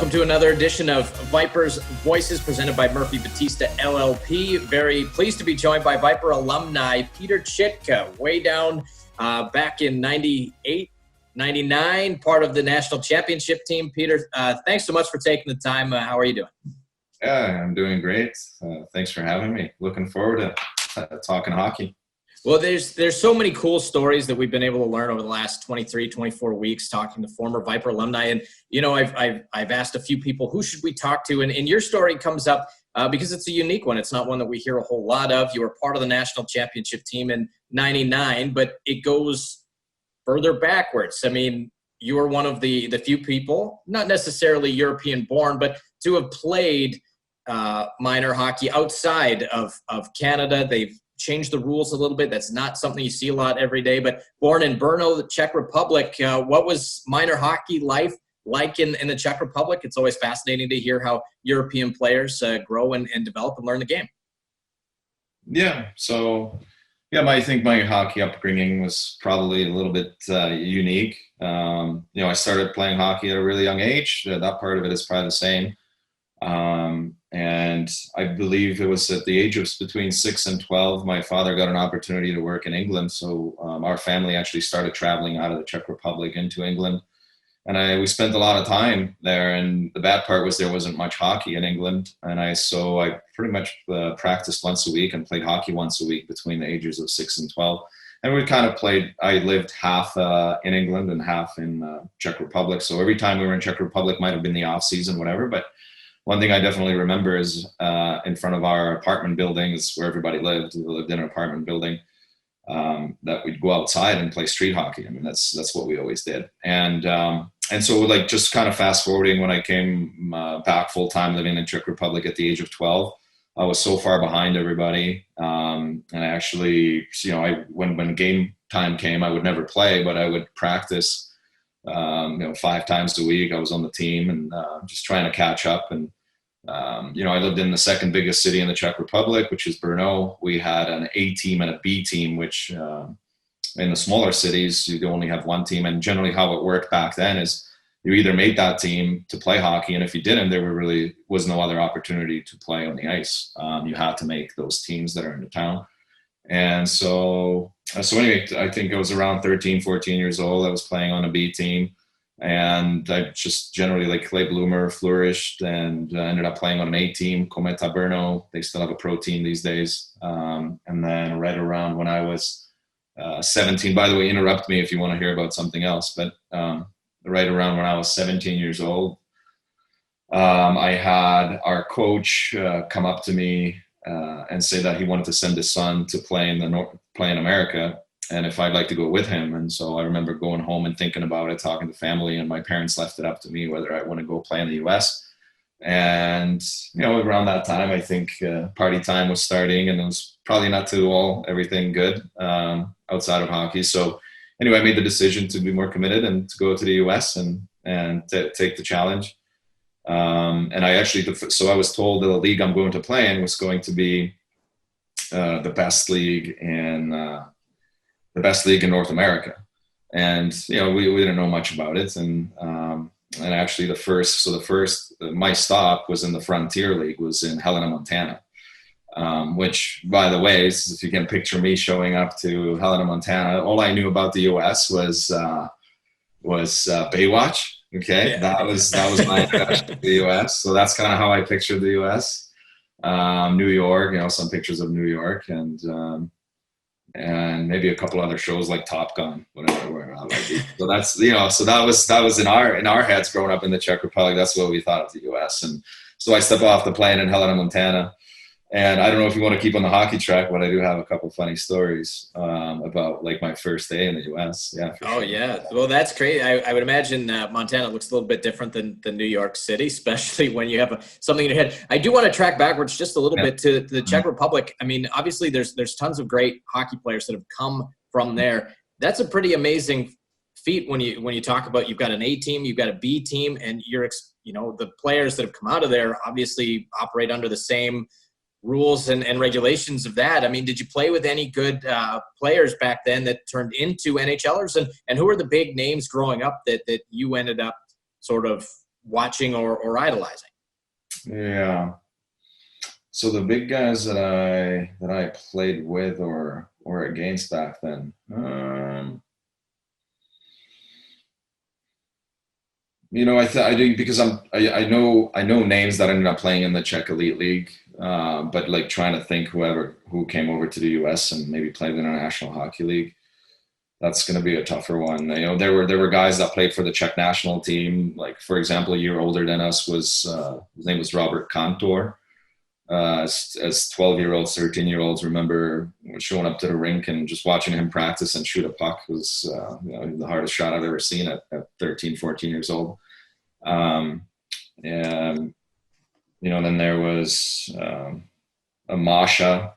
Welcome to another edition of Viper's Voices presented by Murphy Battista LLP. Very pleased to be joined by Viper alumni Petr Chytka, way down back in 98, 99, part of the national championship team. Peter, thanks so much for taking the time. How are you doing? Yeah, I'm doing great. Thanks for having me. Looking forward to talking hockey. Well, there's so many cool stories that we've been able to learn over the last 23, 24 weeks talking to former Viper alumni. And, you know, I've asked a few people, who should we talk to? And your story comes up because it's a unique one. It's not one that we hear a whole lot of. You were part of the national championship team in 99, but it goes further backwards. I mean, you were one of the few people, not necessarily European born, but to have played minor hockey outside of Canada. They've changed the rules a little bit. That's not something you see a lot every day, but born in Brno, the Czech Republic. What was minor hockey life like in the Czech Republic? It's always fascinating to hear how European players grow and develop and learn the game. Yeah. So, I think my hockey upbringing was probably a little bit unique. I started playing hockey at a really young age. That part of it is probably the same. And I believe it was at the age of between 6 and 12, my father got an opportunity to work in England. So our family actually started traveling out of the Czech Republic into England. And we spent a lot of time there. And the bad part was there wasn't much hockey in England. And I pretty much practiced once a week and played hockey once a week between the ages of 6 and 12. And we kind of played, I lived half in England and half in Czech Republic. So every time we were in Czech Republic might have been the off season, whatever. But one thing I definitely remember is in front of our apartment buildings where everybody lived. We lived in an apartment building that we'd go outside and play street hockey. I mean, that's what we always did. And so like just kind of fast forwarding when I came back full time living in Czech Republic at the age of 12, I was so far behind everybody. And I actually, when game time came, I would never play, but I would practice 5 times a week. I was on the team and just trying to catch up. And, I lived in the second biggest city in the Czech Republic, which is Brno. We had an A team and a B team, which in the smaller cities, you only have one team. And generally how it worked back then is you either made that team to play hockey. And if you didn't, there really was no other opportunity to play on the ice. You had to make those teams that are in the town. And so anyway, I think I was around 13, 14 years old. I was playing on a B team, and I just generally like late bloomer, flourished, and ended up playing on an A team, Kometa Brno. They still have a pro team these days. And then right around when I was 17, by the way, interrupt me if you want to hear about something else, but right around when I was 17 years old, I had our coach come up to me and say that he wanted to send his son to play in America, and if I'd like to go with him. And so I remember going home and thinking about it, talking to family, and my parents left it up to me whether I want to go play in the U.S. And around that time, I think party time was starting, and it was probably not to everything good outside of hockey. So anyway, I made the decision to be more committed and to go to the U.S. and take the challenge. And I was told that the league I'm going to play in was going to be the best league in North America. And we didn't know much about it. And actually my stop was in the Frontier League, was in Helena, Montana. Which, by the way, if you can picture me showing up to Helena, Montana, all I knew about the U.S. was Baywatch. Okay, yeah. That was my introduction to the U.S. So that's kind of how I pictured the U.S. New York, some pictures of New York, and maybe a couple other shows like Top Gun, whatever. So that's so that was in our heads growing up in the Czech Republic. That's what we thought of the U.S. And so I stepped off the plane in Helena, Montana. And I don't know if you want to keep on the hockey track, but I do have a couple funny stories about like my first day in the U.S. Yeah. Sure. Yeah. Well, that's great. I would imagine Montana looks a little bit different than New York City, especially when you have something in your head. I do want to track backwards just a little bit to the Czech Republic. I mean, obviously there's tons of great hockey players that have come from there. That's a pretty amazing feat when you talk about you've got an A team, you've got a B team, and the players that have come out of there obviously operate under the same rules and regulations of that. I mean, did you play with any good players back then that turned into NHLers? And who are the big names growing up that you ended up sort of watching or idolizing? Yeah. So the big guys that I played with or against back then, I do, because I know names that ended up playing in the Czech Elite League, but like trying to think who came over to the US and maybe played in a National Hockey League, that's going to be a tougher one. There were guys that played for the Czech national team. Like, for example, a year older than us was his name was Robert Kantor. As 12-year-olds, 13-year-olds remember showing up to the rink and just watching him practice and shoot a puck was the hardest shot I've ever seen at 13, 14 years old. And then there was a Masha.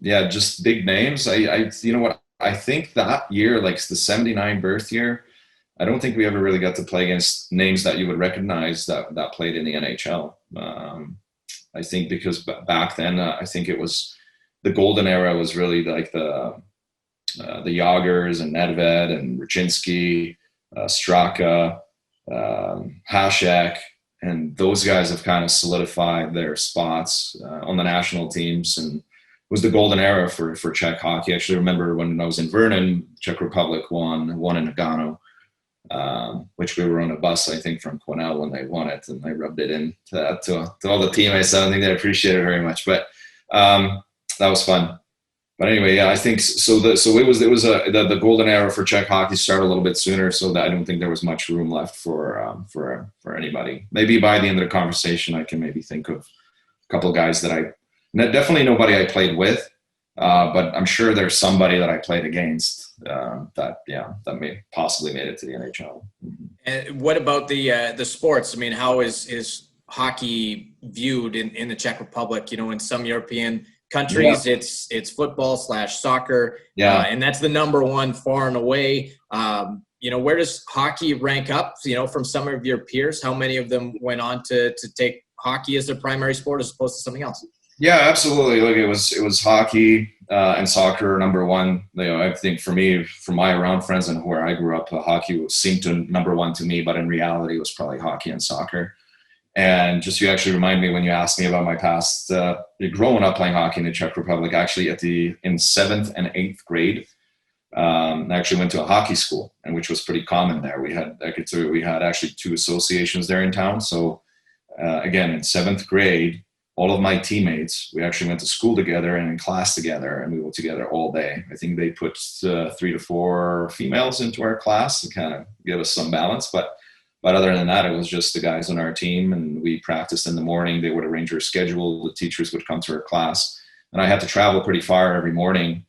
Just big names. I think that year, like the 79 birth year, I don't think we ever really got to play against names that you would recognize that played in the NHL. I think because back then, I think it was the golden era was really like the Jagers and Nedved and Raczynski, Straka, Hasek, and those guys have kind of solidified their spots on the national teams, and it was the golden era for Czech hockey. I actually remember when I was in Vernon, Czech Republic won in Nagano, which we were on a bus, I think, from Quesnel when they won it, and I rubbed it in to all the teammates. I don't think they appreciated it very much, but that was fun. But anyway, I think so. It was the golden era for Czech hockey started a little bit sooner, so that I don't think there was much room left for anybody. Maybe by the end of the conversation, I can maybe think of a couple of guys that definitely nobody I played with, but I'm sure there's somebody that I played against that may possibly made it to the NHL. And what about the sports? I mean, how is hockey viewed in the Czech Republic? In some European countries, it's football / soccer, and that's the number one far and away. Where does hockey rank up? From some of your peers, how many of them went on to take hockey as their primary sport as opposed to something else? Yeah, absolutely. Look, it was hockey and soccer number one. I think for me, from my around friends and where I grew up, hockey seemed to number one to me, but in reality, it was probably hockey and soccer. And just you actually remind me when you asked me about my past, growing up playing hockey in the Czech Republic, actually in 7th and 8th grade, I actually went to a hockey school, and which was pretty common there. We had actually 2 associations there in town. So again, in 7th grade, all of my teammates, we actually went to school together and in class together, and we were together all day. I think they put 3 to 4 females into our class to kind of give us some balance, but other than that, it was just the guys on our team, and we practiced in the morning. They would arrange our schedule. The teachers would come to our class, and I had to travel pretty far every morning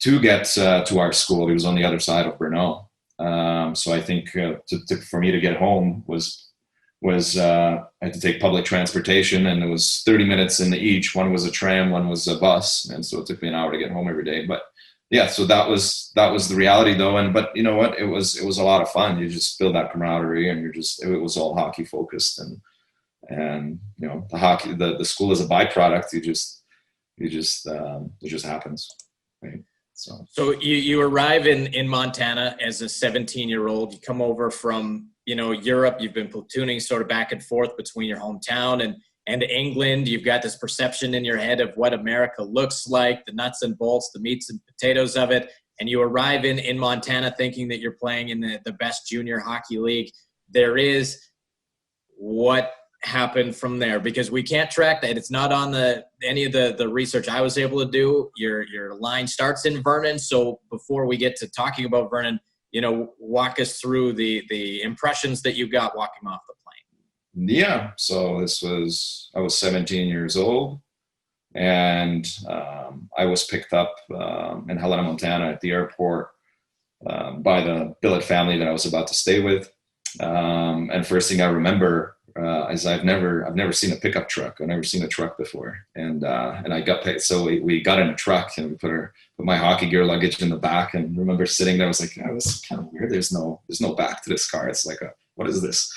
to get to our school. It was on the other side of Brno. So I think for me to get home was I had to take public transportation, and it was 30 minutes in each. One was a tram, one was a bus, and so it took me an hour to get home every day. But yeah, so that was the reality though. But you know what? It was a lot of fun. You just build that camaraderie, and it was all hockey focused, and the hockey, the school is a byproduct. It just happens, right? So you arrive in Montana as a 17-year-old. You come over from Europe. You've been platooning sort of back and forth between your hometown and England. You've got this perception in your head of what America looks like, the nuts and bolts, the meats and potatoes of it. And you arrive in Montana thinking that you're playing in the best junior hockey league there is. What happened from there? Because we can't track that. It's not on any of the research I was able to do. Your line starts in Vernon. So before we get to talking about Vernon, walk us through the impressions that you got walking off the plane. Yeah. So I was 17 years old, and I was picked up in Helena, Montana at the airport by the billet family that I was about to stay with. And first thing I remember is I've never seen a pickup truck. I've never seen a truck before. And I got paid. So we got in a truck, and we put my hockey gear luggage in the back, and remember sitting there. I was like, that was kind of weird. There's no back to this car. It's like, what is this?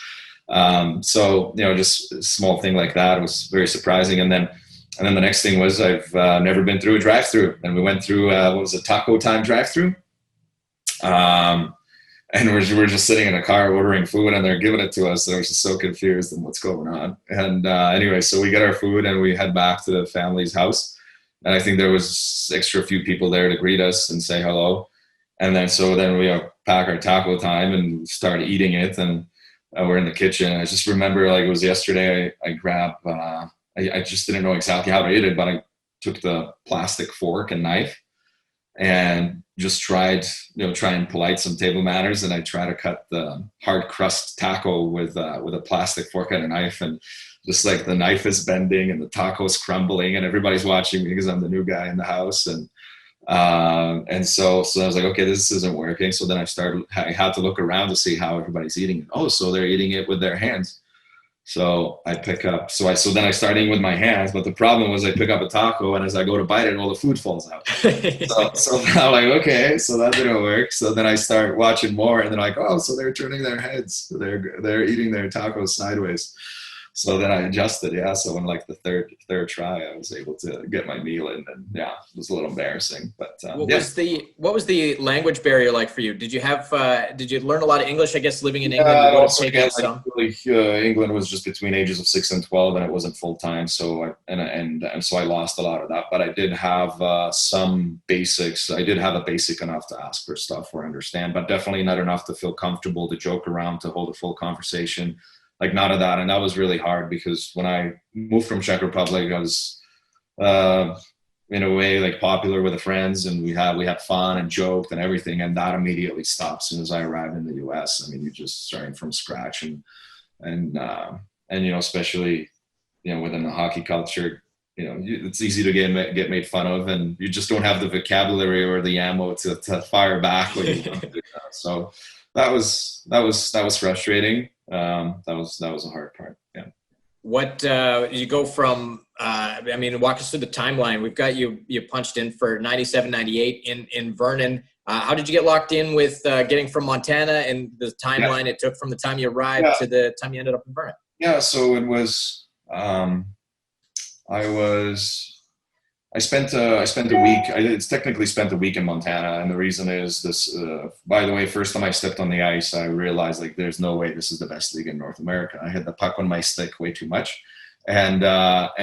So, just a small thing like that. It was very surprising. And then the next thing was I've never been through a drive-through, and we went through, Taco Time drive-through. And we're just sitting in a car ordering food, and they're giving it to us. And I was just so confused on what's going on. And anyway, so we get our food and we head back to the family's house. And I think there was extra few people there to greet us and say hello. And then we pack our taco time and start eating it. And we're in the kitchen. I just remember like it was yesterday. I grabbed. I just didn't know exactly how to eat it, but I took the plastic fork and knife and just tried and polite some table manners. And I try to cut the hard crust taco with a plastic fork and a knife, and just like the knife is bending and the taco's crumbling, and everybody's watching me because I'm the new guy in the house. And so I was like, okay, this isn't working. So then I had to look around to see how everybody's eating it. Oh, so they're eating it with their hands. So I pick up, so then I start eating with my hands, but the problem was I pick up a taco, and as I go to bite it, all the food falls out. so I'm like, okay, so that didn't work. So then I start watching more, and they're like, oh, so they're turning their heads. They're eating their tacos sideways. So then I adjusted, yeah. So in like the third try, I was able to get my meal in, and yeah, it was a little embarrassing. But what was the language barrier like for you? Did you learn a lot of English? I guess living in England, you would have taken some. England was just between ages of 6 and 12, and it wasn't full time. So so I lost a lot of that. But I did have some basics. I did have a basic enough to ask for stuff or understand, but definitely not enough to feel comfortable to joke around, to hold a full conversation. Like none of that. And that was really hard because when I moved from Czech Republic, I was in a way like popular with the friends, and we had fun and joked and everything. And that immediately stopped as soon as I arrived in the US. I mean, you're just starting from scratch, and especially, within the hockey culture, it's easy to get made fun of, and you just don't have the vocabulary or the ammo to fire back when you want to do that. So that was frustrating. That was a hard part. Yeah. What you go from? Walk us through the timeline. We've got you punched in for 97, 98 in Vernon. How did you get locked in with getting from Montana, and the timeline it took from the time you arrived to the time you ended up in Vernon? Yeah. So it was. I spent a week. It's technically spent a week in Montana, and the reason is this. By the way, first time I stepped on the ice, I realized like there's no way this is the best league in North America. I had the puck on my stick way too much, and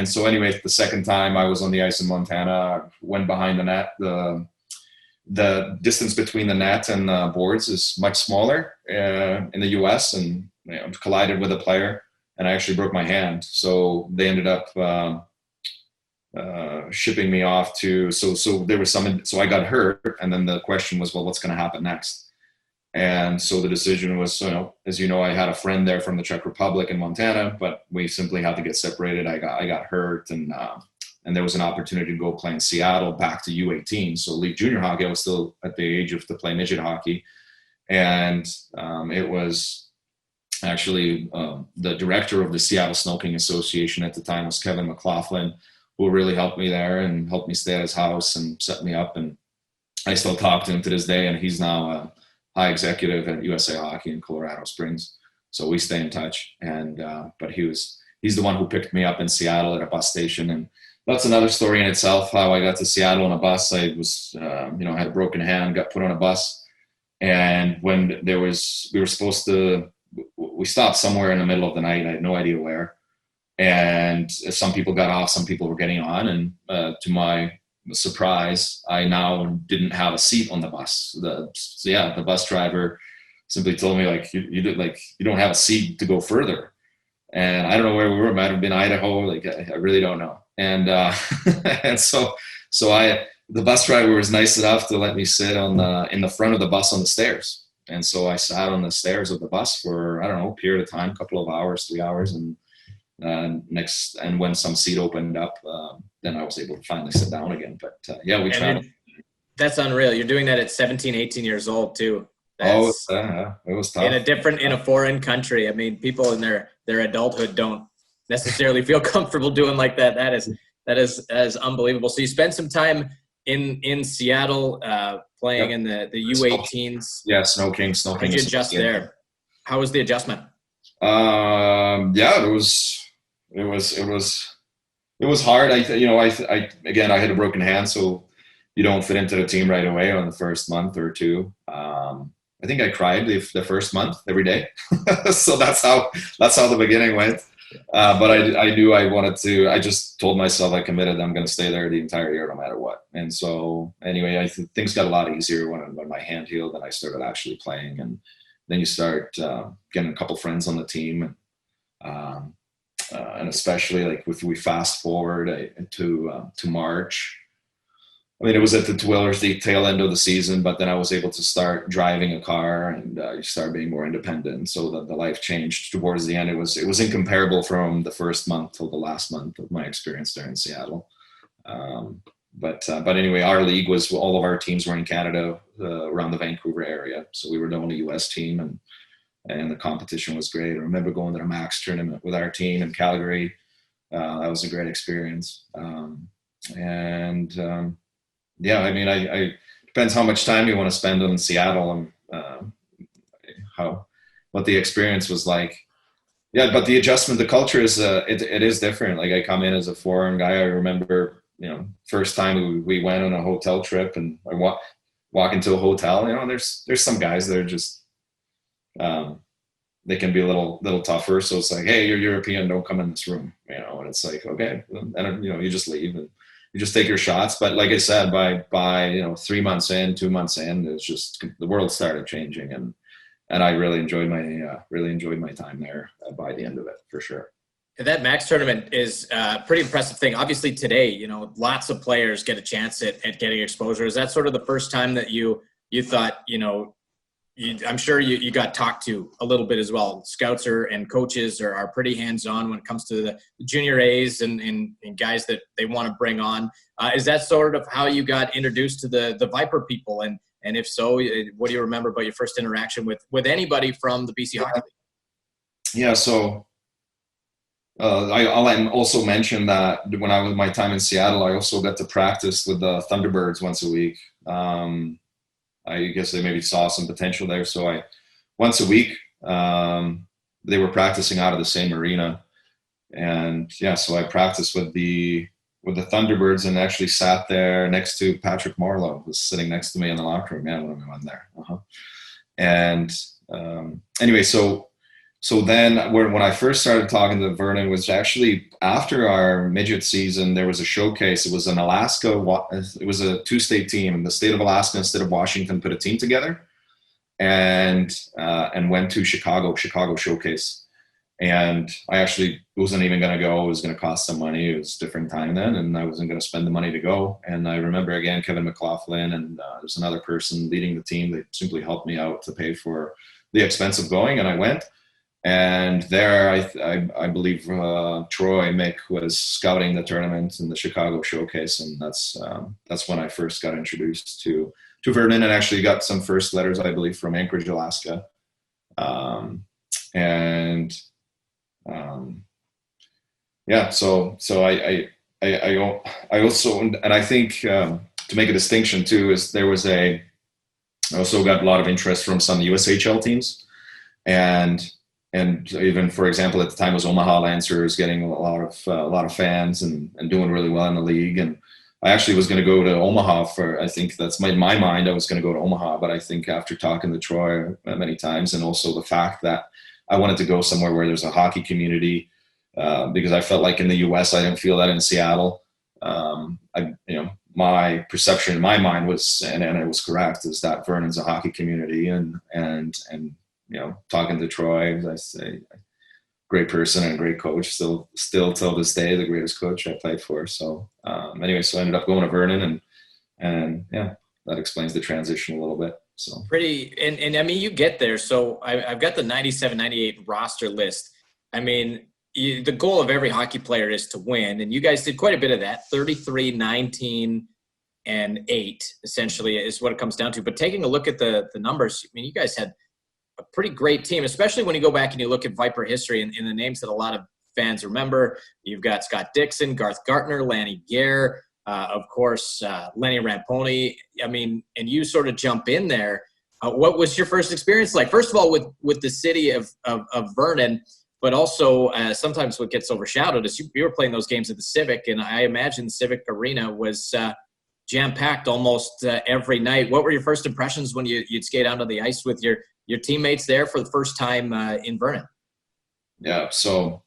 so anyway, the second time I was on the ice in Montana, I went behind the net. The distance between the net and the boards is much smaller in the U.S. and collided with a player, and I actually broke my hand. So they ended up. Shipping me off to so there was so I got hurt, and then the question was, well, what's going to happen next? And so the decision was, as you know, I had a friend there from the Czech Republic in Montana, but we simply had to get separated. I got hurt, and there was an opportunity to go play in Seattle, back to U18, so league junior hockey. I was still at the age to play midget hockey, and it was actually the director of the Seattle Snow King Association at the time was Kevin McLaughlin, who really helped me there and helped me stay at his house and set me up. And I still talk to him to this day, and he's now a high executive at USA Hockey in Colorado Springs. So we stay in touch. And but he's the one who picked me up in Seattle at a bus station. And that's another story in itself, how I got to Seattle on a bus. I was, I had a broken hand, got put on a bus. And when we stopped somewhere in the middle of the night. I had no idea where. And some people got off, some people were getting on, and to my surprise, I now didn't have a seat on the bus. The bus driver simply told me, like, you don't have a seat to go further. And I don't know where we were. It might have been Idaho. Like, I really don't know. And and so the bus driver was nice enough to let me sit in the front of the bus on the stairs. And so I sat on the stairs of the bus for, I don't know, a period of time, a couple of hours, 3 hours, and when some seat opened up, then I was able to finally sit down again. But we tried. That's unreal. You're doing that at 17, 18 years old too. It was tough. In a foreign country. I mean, people in their adulthood don't necessarily feel comfortable doing like that. That is unbelievable. So you spent some time in Seattle, playing in the U18s. Yeah, Snow King. How did you adjust there? How was the adjustment? It was hard. I had a broken hand, so you don't fit into the team right away on the first month or two. I think I cried the first month every day. So that's how the beginning went. But I knew I wanted to. I just told myself, I committed, I'm going to stay there the entire year, no matter what. And so anyway, things got a lot easier when my hand healed and I started actually playing. And then you start getting a couple friends on the team, and especially like if we fast forward to March. I mean, it was at the tail end of the season, but then I was able to start driving a car, and you start being more independent. So the life changed towards the end. It was incomparable from the first month till the last month of my experience there in Seattle. But anyway, our league was, all of our teams were in Canada, around the Vancouver area. So we were the only U.S. team, and the competition was great. I remember going to the Max tournament with our team in Calgary. That was a great experience. Yeah, I mean, I depends how much time you want to spend in Seattle and what the experience was like. Yeah, but the adjustment, the culture is it is different. Like I come in as a foreign guy. I remember, first time we went on a hotel trip, and I walk into a hotel. There's some guys that are just they can be a little tougher. So it's like, hey, you're European, don't come in this room. And it's like, okay, and you just leave and you just take your shots. But like I said, by 3 months in, 2 months in, it's just the world started changing, and I really enjoyed my time there by the end of it, for sure. That Max tournament is a pretty impressive thing. Obviously today, lots of players get a chance at getting exposure. Is that sort of the first time that you thought, I'm sure you got talked to a little bit as well. Scouts and coaches are pretty hands-on when it comes to the junior A's and guys that they want to bring on. Is that sort of how you got introduced to the Viper people? And if so, what do you remember about your first interaction with anybody from the BC Hockey League? Yeah, so I'll also mention that when I was my time in Seattle, I also got to practice with the Thunderbirds once a week. I guess they maybe saw some potential there. So once a week, they were practicing out of the same arena. And yeah, so I practiced with the Thunderbirds and actually sat there next to Patrick Marleau, who was sitting next to me in the locker room. Yeah, when we went there. And anyway, so then when I first started talking to Vernon was actually after our midget season. There was a showcase. It was in Alaska. It was a 2-state team, and the state of Alaska and the state of Washington put a team together and went to Chicago showcase. And I actually wasn't even going to go. It was going to cost some money. It was a different time then, and I wasn't going to spend the money to go. And I remember, again, Kevin McLaughlin and there's another person leading the team. They simply helped me out to pay for the expense of going, and I went. And there, I believe Troy Mick was scouting the tournament in the Chicago showcase, and that's when I first got introduced to Vernon, and actually got some first letters, I believe, from Anchorage, Alaska. Yeah, so I also, and I think to make a distinction too, is I also got a lot of interest from some USHL teams, and even, for example, at the time was Omaha Lancers getting a lot of fans and doing really well in the league. And I actually was going to go to Omaha I think that's my mind. I was going to go to Omaha, but I think after talking to Troy many times, and also the fact that I wanted to go somewhere where there's a hockey community, because I felt like in the U.S. I didn't feel that in Seattle. My perception in my mind was, and it was correct, is that Vernon's a hockey community, and talking to Troy, as I say, great person and a great coach, still till this day, the greatest coach I played for. So anyway, so I ended up going to Vernon, and yeah, that explains the transition a little bit. So pretty, and I mean, you get there. So I've got the 97-98 roster list. I mean, the goal of every hockey player is to win, and you guys did quite a bit of that. 33, 19, and 8 essentially is what it comes down to. But taking a look at the numbers, I mean, you guys had a pretty great team, especially when you go back and you look at Viper history and the names that a lot of fans remember. You've got Scott Dixon, Garth Gartner, Lanny Gare, of course, Lenny Ramponi. I mean, and you sort of jump in there. What was your first experience like? First of all, with the city of Vernon, but also sometimes what gets overshadowed is you were playing those games at the Civic, and I imagine the Civic Arena was jam-packed almost every night. What were your first impressions when you'd skate onto the ice with your teammates there for the first time in Vernon? Yeah. So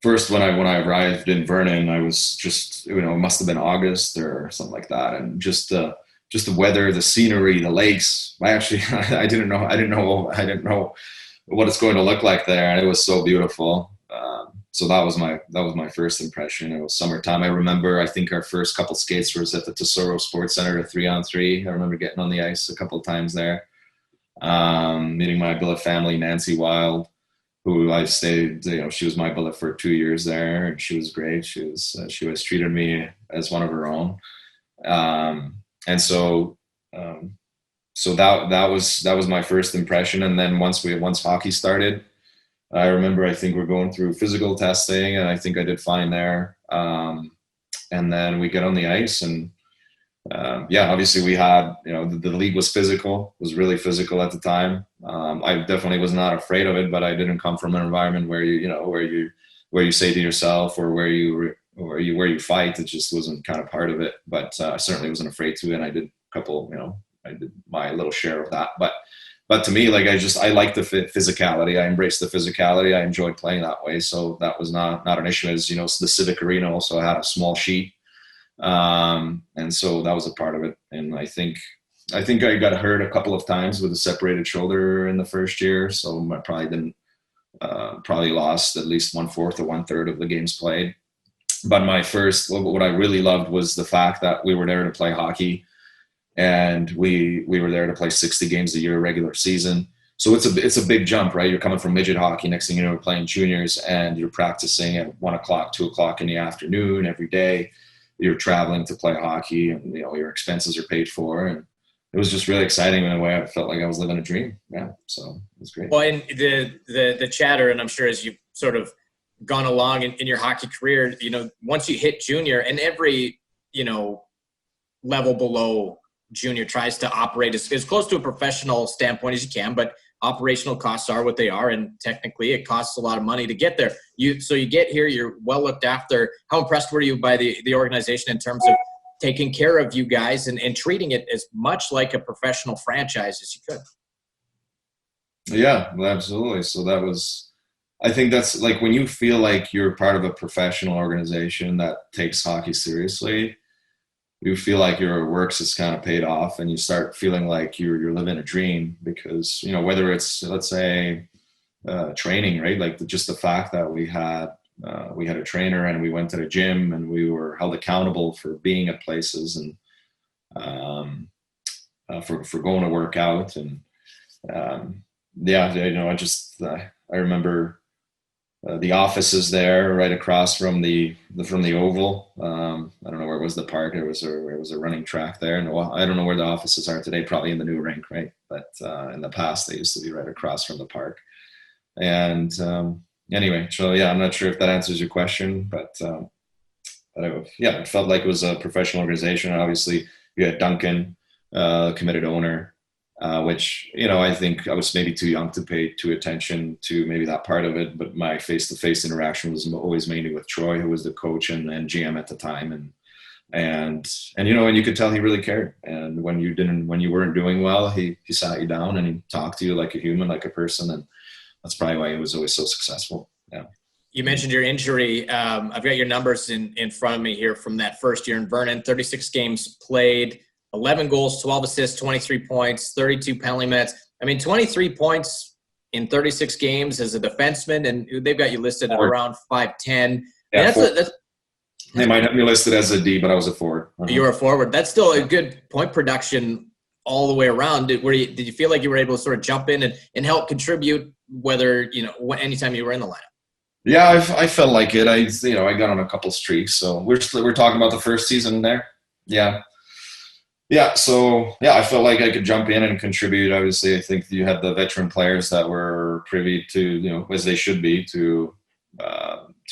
first, when I arrived in Vernon, I was just, it must have been August or something like that, and just the weather, the scenery, the lakes. I didn't know what it's going to look like there, and it was so beautiful. So that was my first impression. It was summertime. I remember, I think our first couple skates was at the Tesoro Sports Center, a 3-on-3. I remember getting on the ice a couple of times there, meeting my billet family, Nancy Wild, who I stayed. She was my billet for 2 years there, and she was great. She always treated me as one of her own, and so that was my first impression. And then once hockey started, I remember, I think we're going through physical testing, and I think I did fine there. And then we get on the ice, and obviously we had, the league was really physical at the time. I definitely was not afraid of it, but I didn't come from an environment where you say to yourself, or where you fight. It just wasn't kind of part of it. But I certainly wasn't afraid to, and I did I did my little share of that. But to me, I like the physicality. I embraced the physicality. I enjoyed playing that way. So that was not an issue. As the Civic Arena also had a small sheet. And so that was a part of it. And I think I got hurt a couple of times with a separated shoulder in the first year. So I probably lost at least 1/4 or 1/3 of the games played. But what I really loved was the fact that we were there to play hockey. And we were there to play 60 games a year, regular season. So it's a big jump, right? You're coming from midget hockey. Next thing you know, we're playing juniors, and you're practicing at 1 o'clock, 2 o'clock in the afternoon every day. You're traveling to play hockey, and your expenses are paid for. And it was just really exciting in a way. I felt like I was living a dream. Yeah, so it was great. Well, and the chatter, and I'm sure as you've sort of gone along in your hockey career, once you hit junior, and every level below junior tries to operate as close to a professional standpoint as you can, but operational costs are what they are, and technically it costs a lot of money to get there. So you get here, you're well looked after. How impressed were you by the organization in terms of taking care of you guys and treating it as much like a professional franchise as you could? Yeah, absolutely. So I think that's like when you feel like you're part of a professional organization that takes hockey seriously, you feel like your work's is kind of paid off, and you start feeling like you're living a dream, because whether it's, let's say, training, right? Like just the fact that we had a trainer, and we went to the gym, and we were held accountable for being at places, and for going to work out, and I remember. The office is there right across from the oval. I don't know where it was, the park. There was a running track there, and I don't know where the offices are today. Probably in the new rink, right? But in the past, they used to be right across from the park. And anyway, so yeah, I'm not sure if that answers your question, but it felt like it was a professional organization. And obviously, you had Duncan, committed owner. Which, I think I was maybe too young to pay too attention to maybe that part of it, but my face-to-face interaction was always mainly with Troy, who was the coach and GM at the time. And you could tell he really cared. And when you weren't doing well, he sat you down and he talked to you like a human, like a person. And that's probably why he was always so successful. Yeah. You mentioned your injury. I've got your numbers in front of me here from that first year in Vernon. 36 games played, 11 goals, 12 assists, 23 points, 32 penalty minutes. 23 points in 36 games as a defenseman, and they've got you listed at around 5'10". Yeah, they might have me listed as a D, but I was a forward. Uh-huh. You were a forward. That's still a good point production all the way around. Did you feel like you were able to sort of jump in and help contribute, whether, anytime you were in the lineup? Yeah, I felt like it. I got on a couple streaks. So we're talking about the first season there. Yeah. Yeah, so I felt like I could jump in and contribute. Obviously, I think you had the veteran players that were privy to, as they should be, to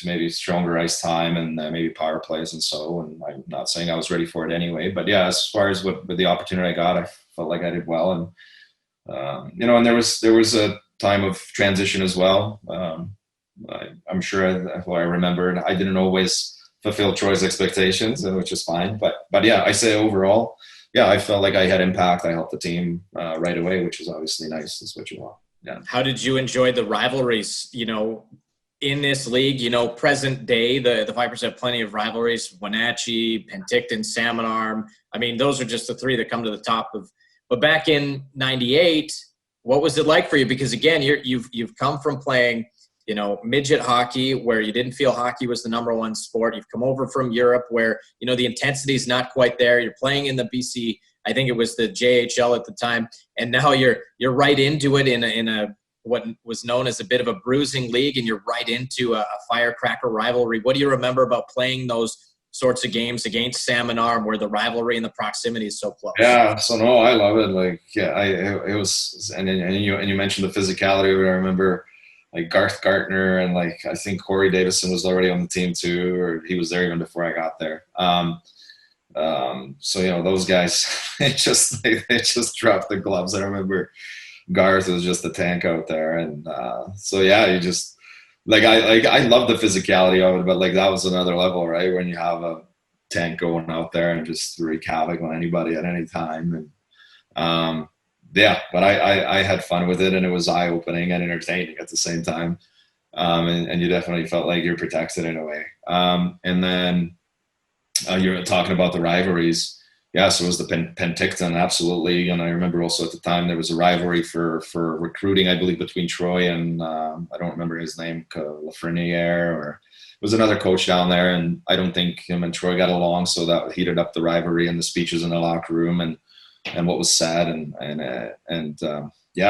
maybe stronger ice time and maybe power plays and so. And I'm not saying I was ready for it anyway, but yeah, as far as with the opportunity I got, I felt like I did well. And and there was a time of transition as well. I'm sure I remembered I didn't always fulfill Troy's expectations, and which is fine. But yeah, I say overall, yeah, I felt like I had impact. I helped the team right away, which is obviously nice. That's what you want. Yeah. How did you enjoy the rivalries, in this league? Present day, the Vipers have plenty of rivalries: Wenatchee, Penticton, Salmon Arm. I mean, those are just the three that come to the top of. But back in '98, what was it like for you? Because again, you've come from playing, midget hockey, where you didn't feel hockey was the number one sport. You've come over from Europe, where the intensity is not quite there. You're playing in the BC, I think it was the JHL at the time, and now you're right into it in a what was known as a bit of a bruising league, and you're right into a firecracker rivalry. What do you remember about playing those sorts of games against Salmon Arm, where the rivalry and the proximity is so close? Yeah, so no, I love it. Like, yeah, it was, and you mentioned the physicality. I remember like Garth Gartner and like I think Corey Davison was already on the team too, or he was there even before I got there. So those guys, they just dropped the gloves. I remember Garth was just a tank out there, and so yeah, you just. I love the physicality of it, but like that was another level, right? When you have a tank going out there and just wreak havoc on anybody at any time. And but I had fun with it, and it was eye opening and entertaining at the same time. And you definitely felt like you're protected in a way. And then you're talking about the rivalries. Yeah, so it was the Penticton, absolutely. And I remember also at the time there was a rivalry for recruiting, I believe, between Troy and I don't remember his name, Lafreniere, or it was another coach down there. And I don't think him and Troy got along, so that heated up the rivalry and the speeches in the locker room and what was said.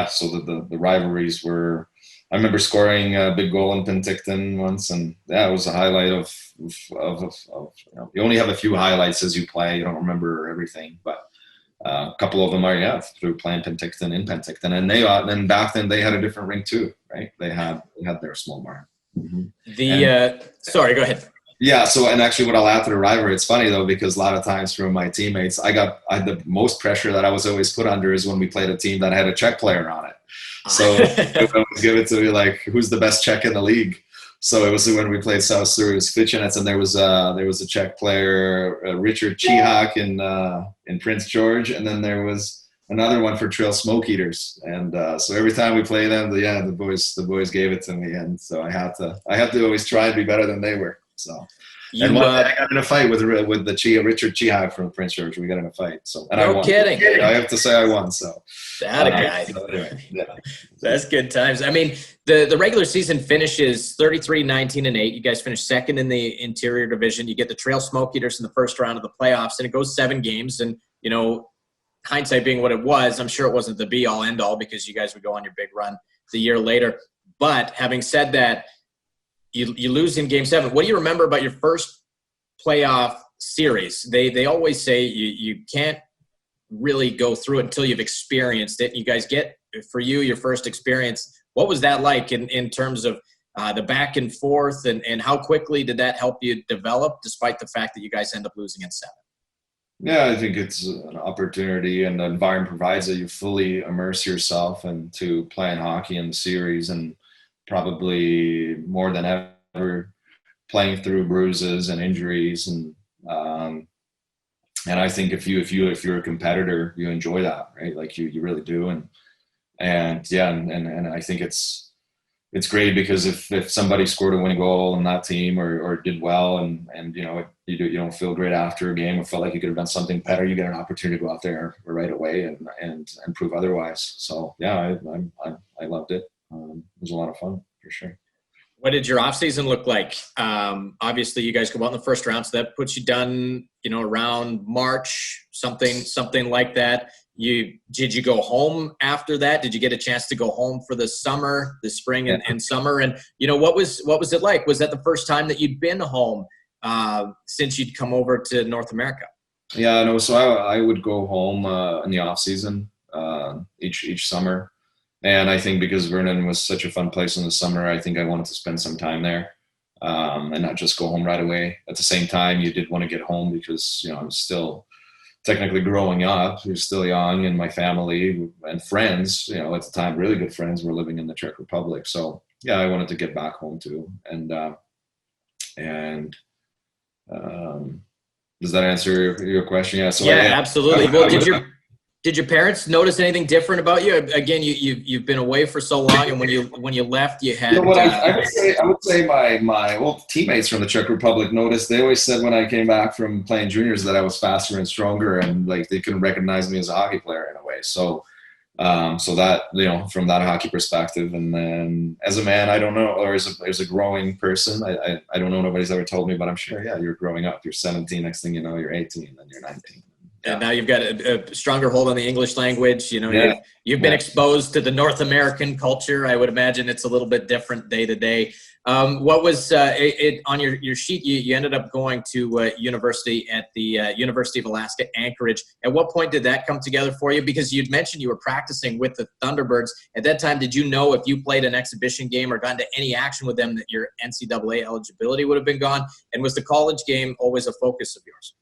So the rivalries were. I remember scoring a big goal in Penticton once, and yeah, it was a highlight of you only have a few highlights as you play. You don't remember everything, but a couple of them are through playing Penticton in Penticton, and back then they had a different rink too, right? They had their small barn. Mm-hmm. Sorry, go ahead. Yeah. So, and actually what I'll add to the rivalry, it's funny though, because a lot of times from my teammates, I had the most pressure that I was always put under is when we played a team that had a Czech player on it. So they would always give it to me like, who's the best Czech in the league? So it was when we played South Sirius Fichenets, and there was a Czech player, Richard Chihak in Prince George, and then there was another one for Trail Smoke Eaters. And so every time we play them, the boys gave it to me, and so I had to always try and be better than they were. So. And one day I got in a fight with the Richard Chihak from Prince George. We got in a fight. So and I won. Kidding. I have to say I won. So that a guy. So anyway, yeah. That's good times. I mean, the regular season finishes 33-19-8. You guys finish second in the interior division. You get the Trail Smoke Eaters in the first round of the playoffs, and it goes 7 games. And hindsight being what it was, I'm sure it wasn't the be all end all because you guys would go on your big run the year later. But having said that, You lose in Game 7. What do you remember about your first playoff series? They always say you can't really go through it until you've experienced it. You guys get, for you, your first experience. What was that like in terms of the back and forth, and how quickly did that help you develop despite the fact that you guys end up losing in 7? Yeah, I think it's an opportunity, and the environment provides that you fully immerse yourself into playing hockey in the series, and probably more than ever playing through bruises and injuries, and I think if you're a competitor, you enjoy that, right? Like you really do, and I think it's great because if somebody scored a winning goal on that team or did well, and you don't feel great after a game or felt like you could have done something better, you get an opportunity to go out there right away and prove otherwise. So yeah, I loved it. It was a lot of fun for sure. What did your off season look like? Obviously, you guys go out in the first round, so that puts you done, around March, something like that. Did you go home after that? Did you get a chance to go home for the summer, the spring and summer? And what was it like? Was that the first time that you'd been home since you'd come over to North America? Yeah, no. So I would go home in the off season each summer. And I think because Vernon was such a fun place in the summer, I think I wanted to spend some time there and not just go home right away. At the same time, you did want to get home because, I'm still technically growing up. You're still young, and my family and friends, at the time, really good friends were living in the Czech Republic. So, yeah, I wanted to get back home too. And Does that answer your question? Yeah. So yeah, absolutely. Well, did your parents notice anything different about you? Again, you've been away for so long, and when you left, you had. You know what I would say my old teammates from the Czech Republic noticed. They always said when I came back from playing juniors that I was faster and stronger, and like they couldn't recognize me as a hockey player in a way. So so that, you know, from that hockey perspective, and then as a man, I don't know, or as a growing person, I don't know. Nobody's ever told me, but I'm sure, yeah, you're growing up. You're 17. Next thing you know, you're 18, then you're 19. Yeah. And now you've got a stronger hold on the English language. You know, yeah. you've been exposed to the North American culture. I would imagine it's a little bit different day to day. What was it on your sheet? You ended up going to university at the University of Alaska Anchorage. At what point did that come together for you? Because you'd mentioned you were practicing with the Thunderbirds. At that time, did you know if you played an exhibition game or got into any action with them that your NCAA eligibility would have been gone? And was the college game always a focus of yours?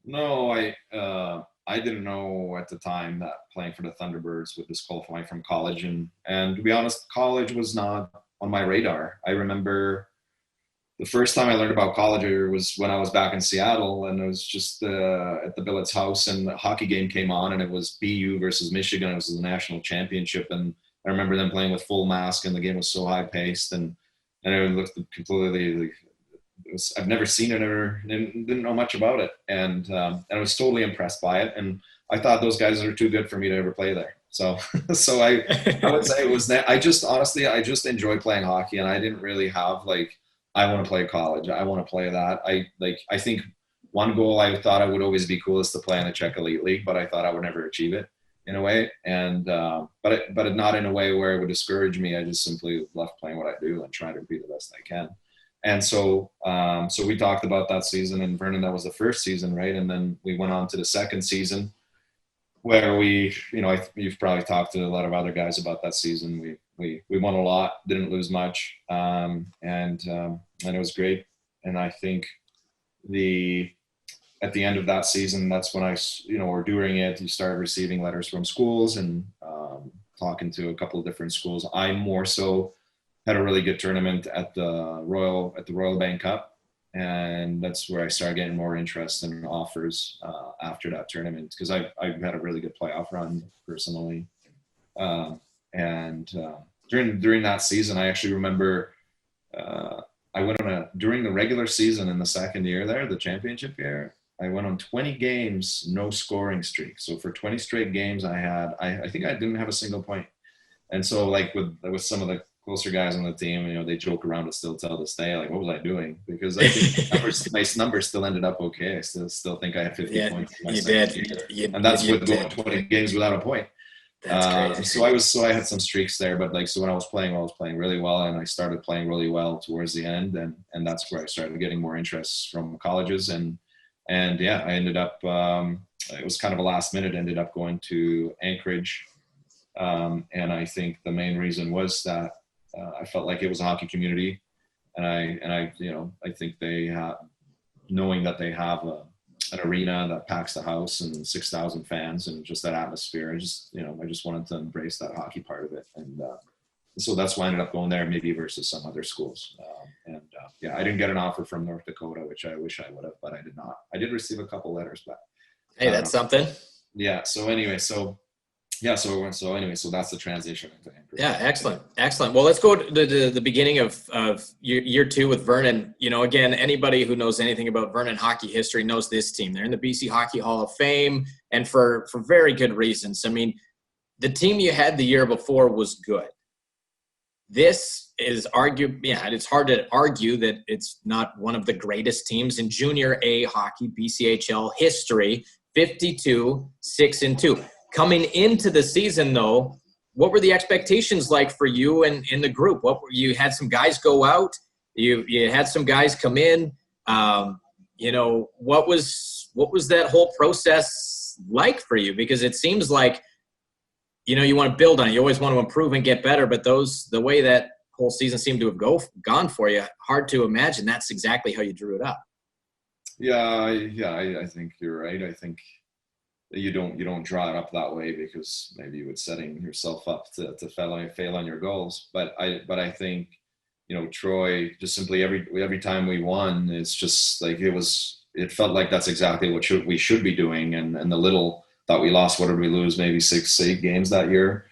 No, I didn't know at the time that playing for the Thunderbirds would disqualify me from college, and to be honest, college was not on my radar. I remember the first time I learned about college was when I was back in Seattle, and it was just at the Billett's house, and the hockey game came on, and it was BU versus Michigan. It was the national championship, and I remember them playing with full mask, and the game was so high paced, and it looked completely like, I've never seen it or didn't know much about it, and I was totally impressed by it, and I thought those guys are too good for me to ever play there. So I would say it was that I just enjoy playing hockey, and I didn't really have like, I want to play college, I want to play that. I think one goal I thought I would always be cool is to play in the Czech Elite League, but I thought I would never achieve it in a way, and but not in a way where it would discourage me. I just simply love playing what I do and trying to be the best I can. And so we talked about that season, and Vernon, that was the first season, right? And then we went on to the second season, where we, you know, you've probably talked to a lot of other guys about that season. We won a lot, didn't lose much, and it was great. And I think at the end of that season, that's when or during it, you started receiving letters from schools and talking to a couple of different schools. I more so had a really good tournament at the Royal Bank Cup, and that's where I started getting more interest and offers after that tournament, because I had a really good playoff run personally, and during that season, I actually remember I went on during the regular season in the second year there, the championship year, I went on 20 games no scoring streak. So for 20 straight games, I think I didn't have a single point, and so like with some of the closer guys on the team, you know, they joke around and still tell this day, like, what was I doing? Because I think my numbers still ended up okay. I still think I had 50 points. You did. And that's with going 20 games without a point. That's crazy. So I had some streaks there, but like, so when I was playing really well, and I started playing really well towards the end, and that's where I started getting more interest from colleges, and yeah, I ended up, it was kind of a last minute, ended up going to Anchorage. And I think the main reason was that I felt like it was a hockey community, and I you know, I think they have, knowing that they have an arena that packs the house and 6,000 fans and just that atmosphere, I just wanted to embrace that hockey part of it, and so that's why I ended up going there, maybe versus some other schools. Yeah, I didn't get an offer from North Dakota, which I wish I would have, but I did not. I did receive a couple letters back. Hey, that's something. Yeah. So anyway, so that's the transition into Anchorage. Yeah, excellent. Well, let's go to the beginning of year two with Vernon. You know, again, anybody who knows anything about Vernon hockey history knows this team. They're in the BC Hockey Hall of Fame, and for very good reasons. I mean, the team you had the year before was good. This is it's hard to argue that it's not one of the greatest teams in Junior A hockey BCHL history. 52-6-2. Coming into the season, though, what were the expectations like for you and in the group? You had some guys go out, you had some guys come in. You know, what was that whole process like for you? Because it seems like, you know, you want to build on it. You always want to improve and get better, but the way that whole season seemed to have gone for you, hard to imagine that's exactly how you drew it up. Yeah, I think you're right. I think you don't draw it up that way because maybe you would setting yourself up to fail on your goals. But I think Troy, just simply every time we won, it's just like it felt like that's exactly what we should be doing. And the little that we lost, what did we lose? Maybe 6-8 games that year.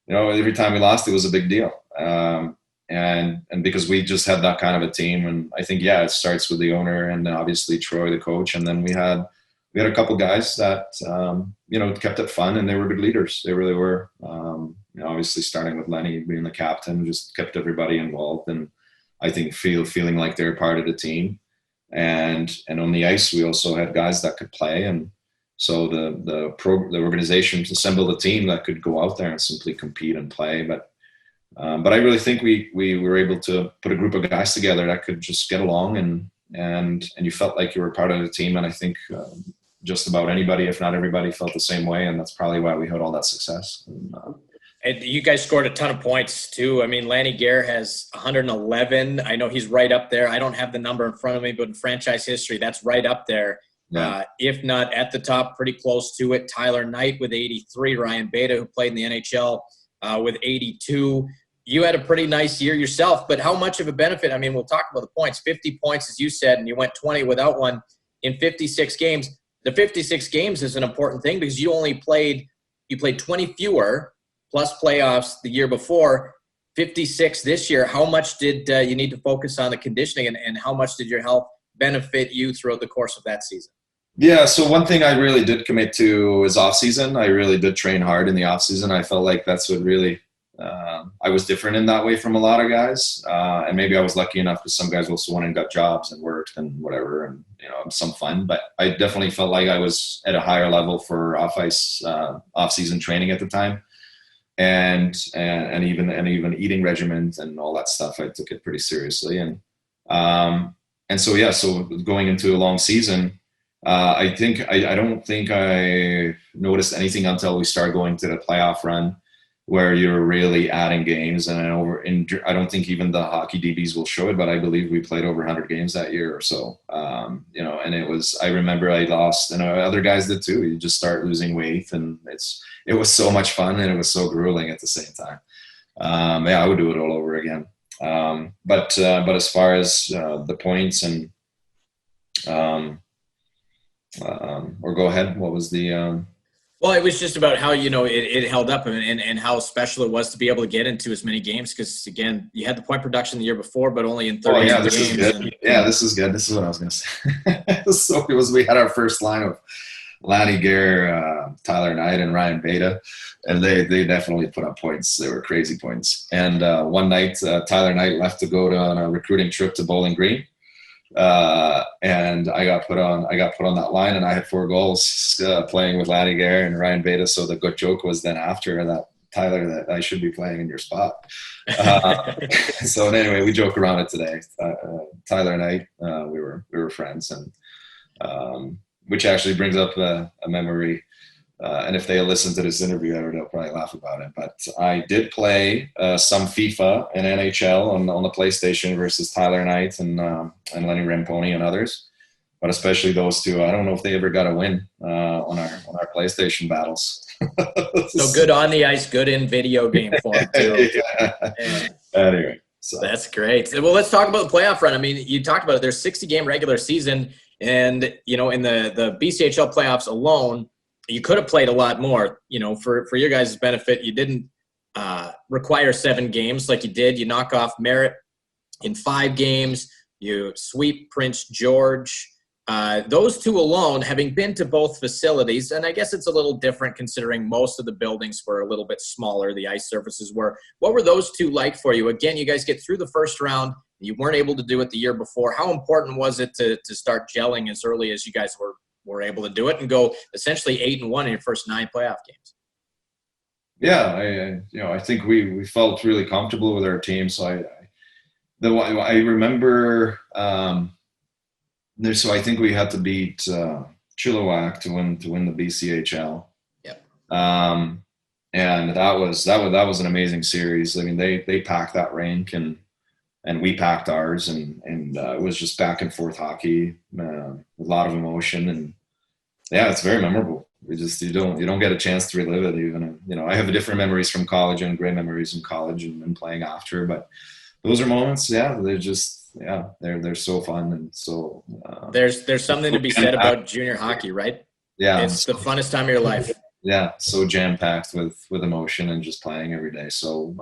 Every time we lost, it was a big deal. And because we just had that kind of a team, and I think, it starts with the owner and then obviously Troy, the coach. And then we had a couple guys that, kept it fun, and they were good leaders. They really were. Obviously starting with Lenny being the captain, just kept everybody involved. And I think feeling like they're part of the team. And on the ice, we also had guys that could play. And so the organization assembled a team that could go out there and simply compete and play. But I really think we were able to put a group of guys together that could just get along, and you felt like you were part of the team. And I think just about anybody, if not everybody, felt the same way. And that's probably why we had all that success. And you guys scored a ton of points too. I mean, Lanny Gare has 111. I know he's right up there. I don't have the number in front of me, but in franchise history, that's right up there. Yeah. If not at the top, pretty close to it. Tyler Knight with 83. Ryan Beta, who played in the NHL, with 82. You had a pretty nice year yourself, but how much of a benefit? I mean, we'll talk about the points. 50 points, as you said, and you went 20 without one in 56 games. The 56 games is an important thing because you played 20 fewer plus playoffs the year before, 56 this year. How much did you need to focus on the conditioning, and how much did your health benefit you throughout the course of that season? Yeah, so one thing I really did commit to is off-season. I really did train hard in the off-season. I felt like that's what really I was different in that way from a lot of guys. And maybe I was lucky enough because some guys also went and got jobs and worked and whatever, and some fun. But I definitely felt like I was at a higher level for off-ice, off-season training at the time. And even eating regimens and all that stuff, I took it pretty seriously. And so going into a long season, I don't think I noticed anything until we started going to the playoff run, where you're really adding games. And I don't think even the hockey DBs will show it, but I believe we played over 100 games that year or so. And I remember I lost, and other guys did too. You just start losing weight, and it was so much fun, and it was so grueling at the same time. I would do it all over again. But as far as the points and or go ahead, what was the Well, it was just about how, it held up and how special it was to be able to get into as many games. Because, again, you had the point production the year before, but only in 30 games. This is good. This is good. This is what I was going to say. So we had our first line of Lanny Gare, Tyler Knight, and Ryan Beta, and they definitely put up points. They were crazy points. And one night, Tyler Knight left to go on a recruiting trip to Bowling Green. And I got put on that line, and I had 4 goals playing with Lanny Gare and Ryan Beta. So the good joke was then after that, Tyler, that I should be playing in your spot. So anyway, we joke around it today. Tyler and I, we were friends, and which actually brings up a memory. And if they listen to this interview ever, they'll probably laugh about it. But I did play some FIFA and NHL on the PlayStation versus Tyler Knight and Lenny Ramponi and others. But especially those two, I don't know if they ever got a win on our PlayStation battles. So good on the ice, good in video game form too. Yeah. Anyway, so that's great. Well, let's talk about the playoff run. I mean, you talked about it. There's 60-game regular season, and in the BCHL playoffs alone, you could have played a lot more. For your guys' benefit, you didn't require 7 games like you did. You knock off Merritt in 5 games. You sweep Prince George. Those two alone, having been to both facilities, and I guess it's a little different considering most of the buildings were a little bit smaller, the ice surfaces were. What were those two like for you? Again, you guys get through the first round. You weren't able to do it the year before. How important was it to start gelling as early as you guys were able to do it and go essentially 8-1 in your first 9 playoff games? Yeah, I think we felt really comfortable with our team. So I remember. So I think we had to beat Chilliwack to win the BCHL. Yep. And that was an amazing series. I mean, they packed that rink and we packed ours, and it was just back and forth hockey, a lot of emotion, and yeah, it's very memorable. You don't get a chance to relive it. Even I have different memories from college and great memories in college and playing after, but those are moments. Yeah, they're just they're so fun and so. There's something to be said about junior hockey, right? Yeah, it's the funnest time of your life. Yeah, so jam packed with emotion and just playing every day. So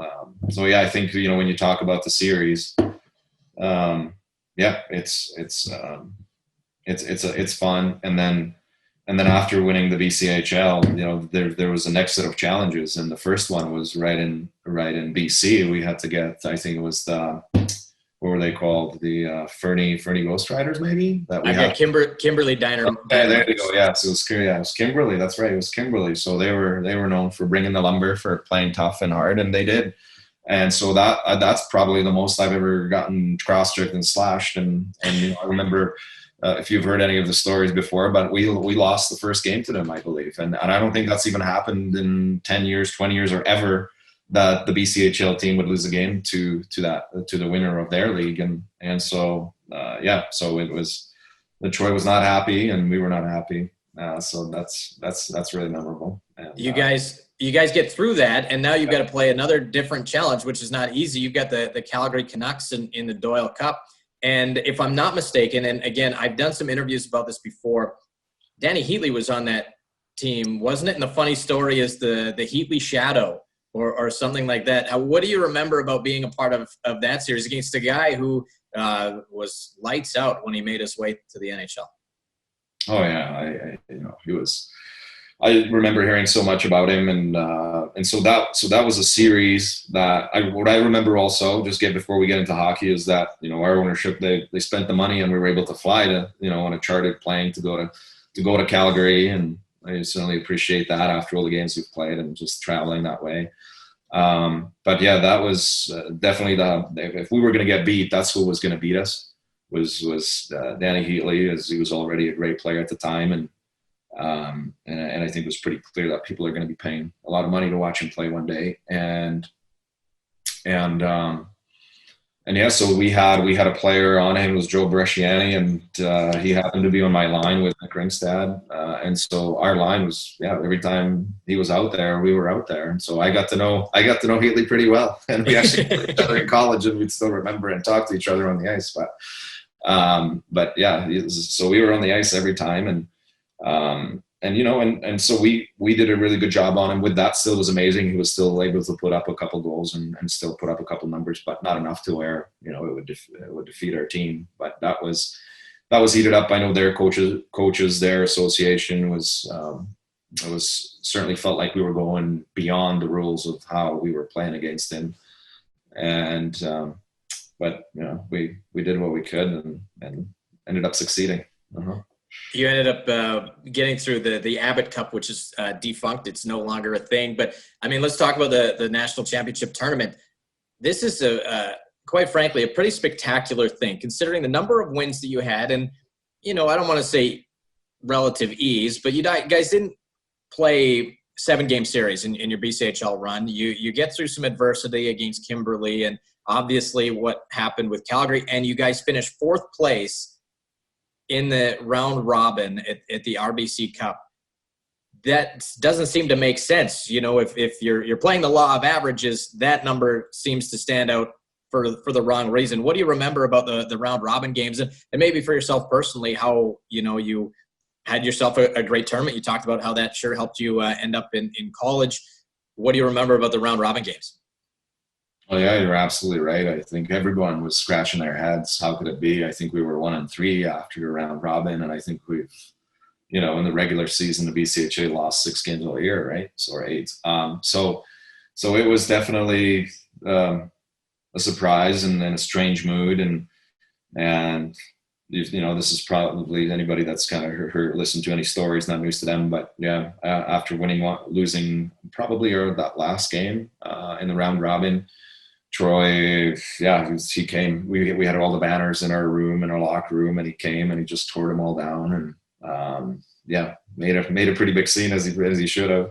yeah, I think when you talk about the series, it's fun, and then after winning the BCHL, there was the next set of challenges, and the first one was right in BC. We had to get, I think it was the, what were they called? The Fernie Ghost Riders, maybe? That we had Kimberly Diner. Okay, there you go. Yeah, so it was Kimberly. That's right. It was Kimberly. So they were known for bringing the lumber, for playing tough and hard, and they did. And so that's probably the most I've ever gotten cross-checked and slashed. And I remember, if you've heard any of the stories before, but we lost the first game to them, I believe, and I don't think that's even happened in 10 years, 20 years, or ever, that the BCHL team would lose a game to the winner of their league, and so so it was, the Troy was not happy and we were not happy, so that's really memorable. And, you guys get through that, and now you've got to play another different challenge, which is not easy. You've got the Calgary Canucks in the Doyle Cup, and if I'm not mistaken, and again, I've done some interviews about this before, Danny Heatley was on that team, wasn't it? And the funny story is the Heatley shadow, or something like that. What do you remember about being a part of that series against a guy who was lights out when he made his way to the NHL? Oh yeah, he was. I remember hearing so much about him, and so that was a series that what I remember also, just before we get into hockey, is that our ownership, they spent the money and we were able to fly to on a chartered plane to go to Calgary, and I certainly appreciate that after all the games we've played and just traveling that way. But yeah, that was definitely if we were going to get beat, that's who was going to beat us, was Danny Heatley, as he was already a great player at the time. And I think it was pretty clear that people are going to be paying a lot of money to watch him play one day. And yeah, so we had a player on him, it was Joe Bresciani, and he happened to be on my line with Nick Ringstad. And so our line was, every time he was out there, we were out there. And so I got to know Heatley pretty well. And we actually played each other in college, and we'd still remember and talk to each other on the ice. But yeah, so we were on the ice every time. And so we did a really good job on him. With that, still was amazing. He was still able to put up a couple goals and still put up a couple numbers, but not enough to where it would defeat our team. But that was heated up. I know their coaches, their association was certainly felt like we were going beyond the rules of how we were playing against him. And but we did what we could and ended up succeeding. You ended up getting through the Abbott Cup, which is defunct. It's no longer a thing. But, I mean, let's talk about the National Championship Tournament. This is, quite frankly, a pretty spectacular thing, considering the number of wins that you had. And, I don't want to say relative ease, but you guys didn't play 7-game series in your BCHL run. You get through some adversity against Kimberly and obviously what happened with Calgary. And you guys finished 4th place in the round robin at the RBC Cup. That doesn't seem to make sense. If you're playing the law of averages, that number seems to stand out for the wrong reason. What do you remember about the round robin games, and maybe for yourself personally, how you had yourself a great tournament? You talked about how that sure helped you end up in college. What do you remember about the round robin games? Oh yeah, you're absolutely right. I think everyone was scratching their heads. How could it be? I think we were 1-3 after the round robin, and I think we've, in the regular season, the BCHA lost 6 games all year, right? Or 8. So it was definitely a surprise and a strange mood, and this is probably anybody that's kind of heard listened to any stories, not news to them. But yeah, after losing probably that last game in the round robin. Troy, he came. We had all the banners in our room, in our locker room, and he came and he just tore them all down, and made a pretty big scene as he should have.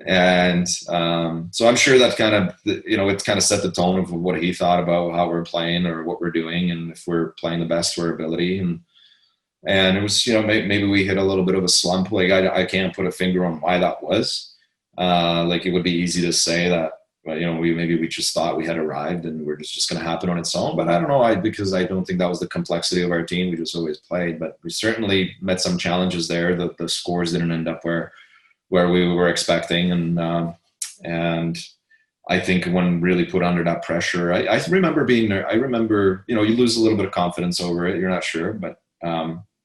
And so I'm sure that kind of it kind of set the tone of what he thought about how we're playing or what we're doing, and if we're playing the best of our ability. And it was maybe we hit a little bit of a slump. Like I can't put a finger on why that was. Like it would be easy to say that but we just thought we had arrived and we're just going to happen on its own. But I don't know, because I don't think that was the complexity of our team. We just always played, but we certainly met some challenges there. The scores didn't end up where we were expecting, and I think when really put under that pressure, I remember you lose a little bit of confidence over it. You're not sure, but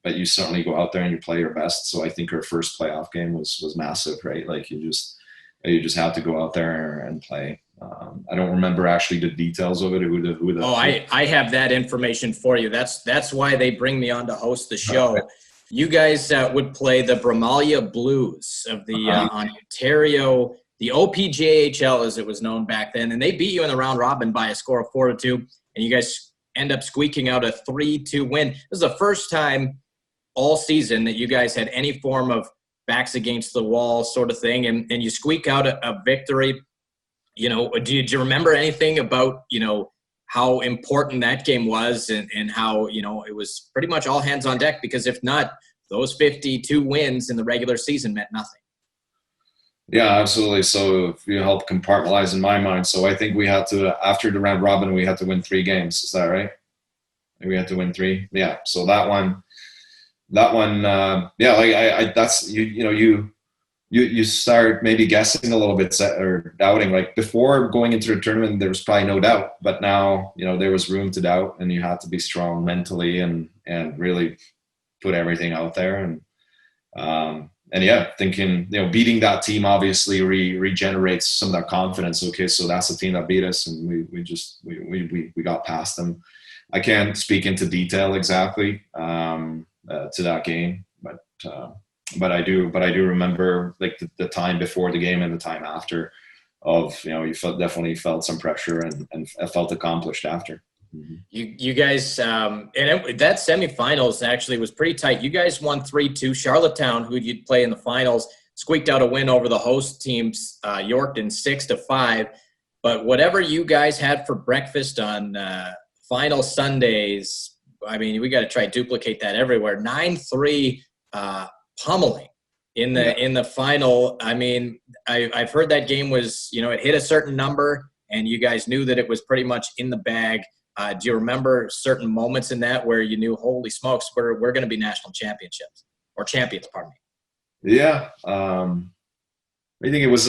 you certainly go out there and you play your best. So I think our first playoff game was massive, right? Like you just have to go out there and play. I don't remember actually the details of it. I have that information for you. That's why they bring me on to host the show. Okay. You guys would play the Bramalia Blues of the Ontario, the OPJHL as it was known back then, and they beat you in the round robin by a score of 4-2, and you guys end up squeaking out a 3-2 win. This is the first time all season that you guys had any form of backs against the wall sort of thing, and you squeak out a victory. Do you remember anything about, how important that game was and how, it was pretty much all hands on deck? Because if not, those 52 wins in the regular season meant nothing. Yeah, absolutely. So if you help compartmentalize in my mind, so I think we had to, after the round robin, we had to win 3 games. Is that right? We had to win 3. Yeah. So that one, that's, you start maybe guessing a little bit or doubting. Like before going into the tournament, there was probably no doubt, but now, there was room to doubt, and you had to be strong mentally and really put everything out there. And thinking, beating that team obviously regenerates some of that confidence. Okay, so that's the team that beat us, and we got past them. I can't speak into detail exactly to that game, but I do remember like the time before the game and the time after of, you definitely felt some pressure and felt accomplished after. Mm-hmm. You guys, that semifinals actually was pretty tight. You guys won 3-2. Charlottetown, who you'd play in the finals, squeaked out a win over the host teams, Yorkton, 6-5. But whatever you guys had for breakfast on final Sundays, I mean, we got to try to duplicate that everywhere. 9-3 pummeling in the final. I mean, I've heard that game was, it hit a certain number, and you guys knew that it was pretty much in the bag. Do you remember certain moments in that where you knew, holy smokes, we're going to be national champions, pardon me? Yeah. I think it was,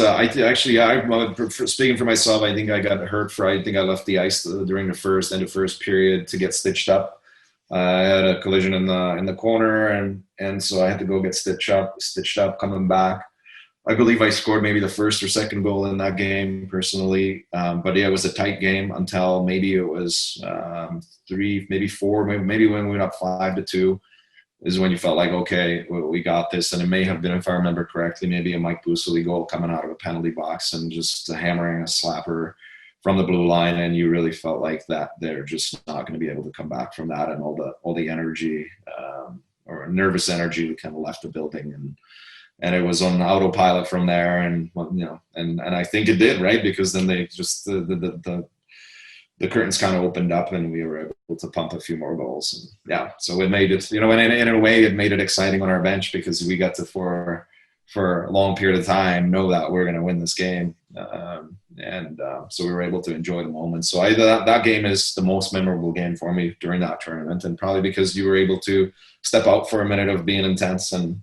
speaking for myself, I think I got hurt I think I left the ice during the first period to get stitched up. I had a collision in the corner, and so I had to go get stitched up coming back. I believe I scored maybe the first or second goal in that game personally. But yeah, it was a tight game until maybe it was 3, maybe 4, maybe when we went up 5-2 is when you felt like, okay, we got this. And it may have been, if I remember correctly, maybe a Mike Busely goal coming out of a penalty box and just hammering a slapper from the blue line. And you really felt like that they're just not going to be able to come back from that. And all the energy or nervous energy kind of left the building. And it was on autopilot from there, and I think it did, right? Because then they just the curtains kind of opened up, and we were able to pump a few more goals. And yeah, so it made it, and in a way, it made it exciting on our bench because we got to for a long period of time know that we're going to win this game, so we were able to enjoy the moment. So that game is the most memorable game for me during that tournament, and probably because you were able to step out for a minute of being intense and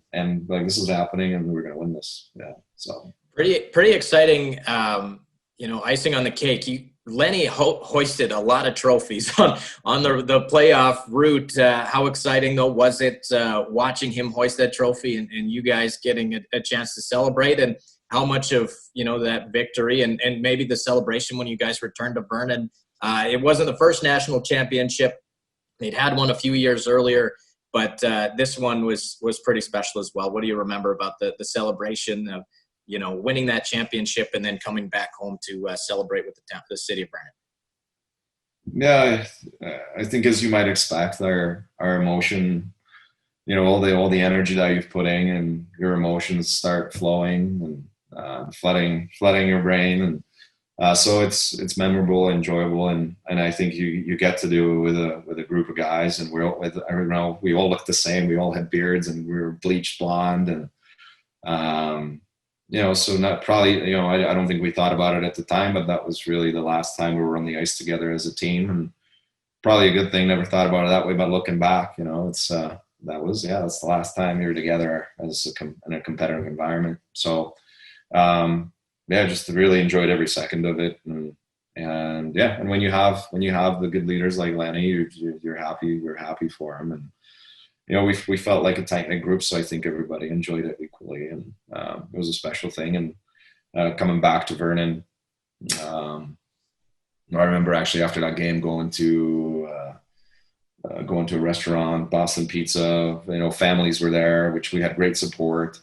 like, this is happening and we're going to win this. Yeah. So pretty exciting. Icing on the cake. Lenny hoisted a lot of trophies on the playoff route. How exciting though was it watching him hoist that trophy and you guys getting a chance to celebrate, and how much of that victory and maybe the celebration when you guys returned to Vernon? It wasn't the first national championship. They'd had one a few years earlier, but this one was pretty special as well. What do you remember about the celebration of winning that championship and then coming back home to celebrate with the city of Vernon? Yeah, I think as you might expect, our emotion, all the energy that you've put in, and your emotions start flowing and flooding your brain, and so it's memorable, enjoyable, and I think you get to do it with a group of guys, and we all looked the same. We all had beards and we were bleached blonde, and So not probably, I don't think we thought about it at the time, but that was really the last time we were on the ice together as a team, and probably a good thing. Never thought about it that way, but looking back, it's that's the last time you were together in a competitive environment. So, just really enjoyed every second of it, and when you have the good leaders like Lenny, you're happy. We're happy for him, and we felt like a tight-knit group, so I think everybody enjoyed it equally, and it was a special thing. And coming back to Vernon, I remember actually after that game going to a restaurant, Boston Pizza. Families were there, which we had great support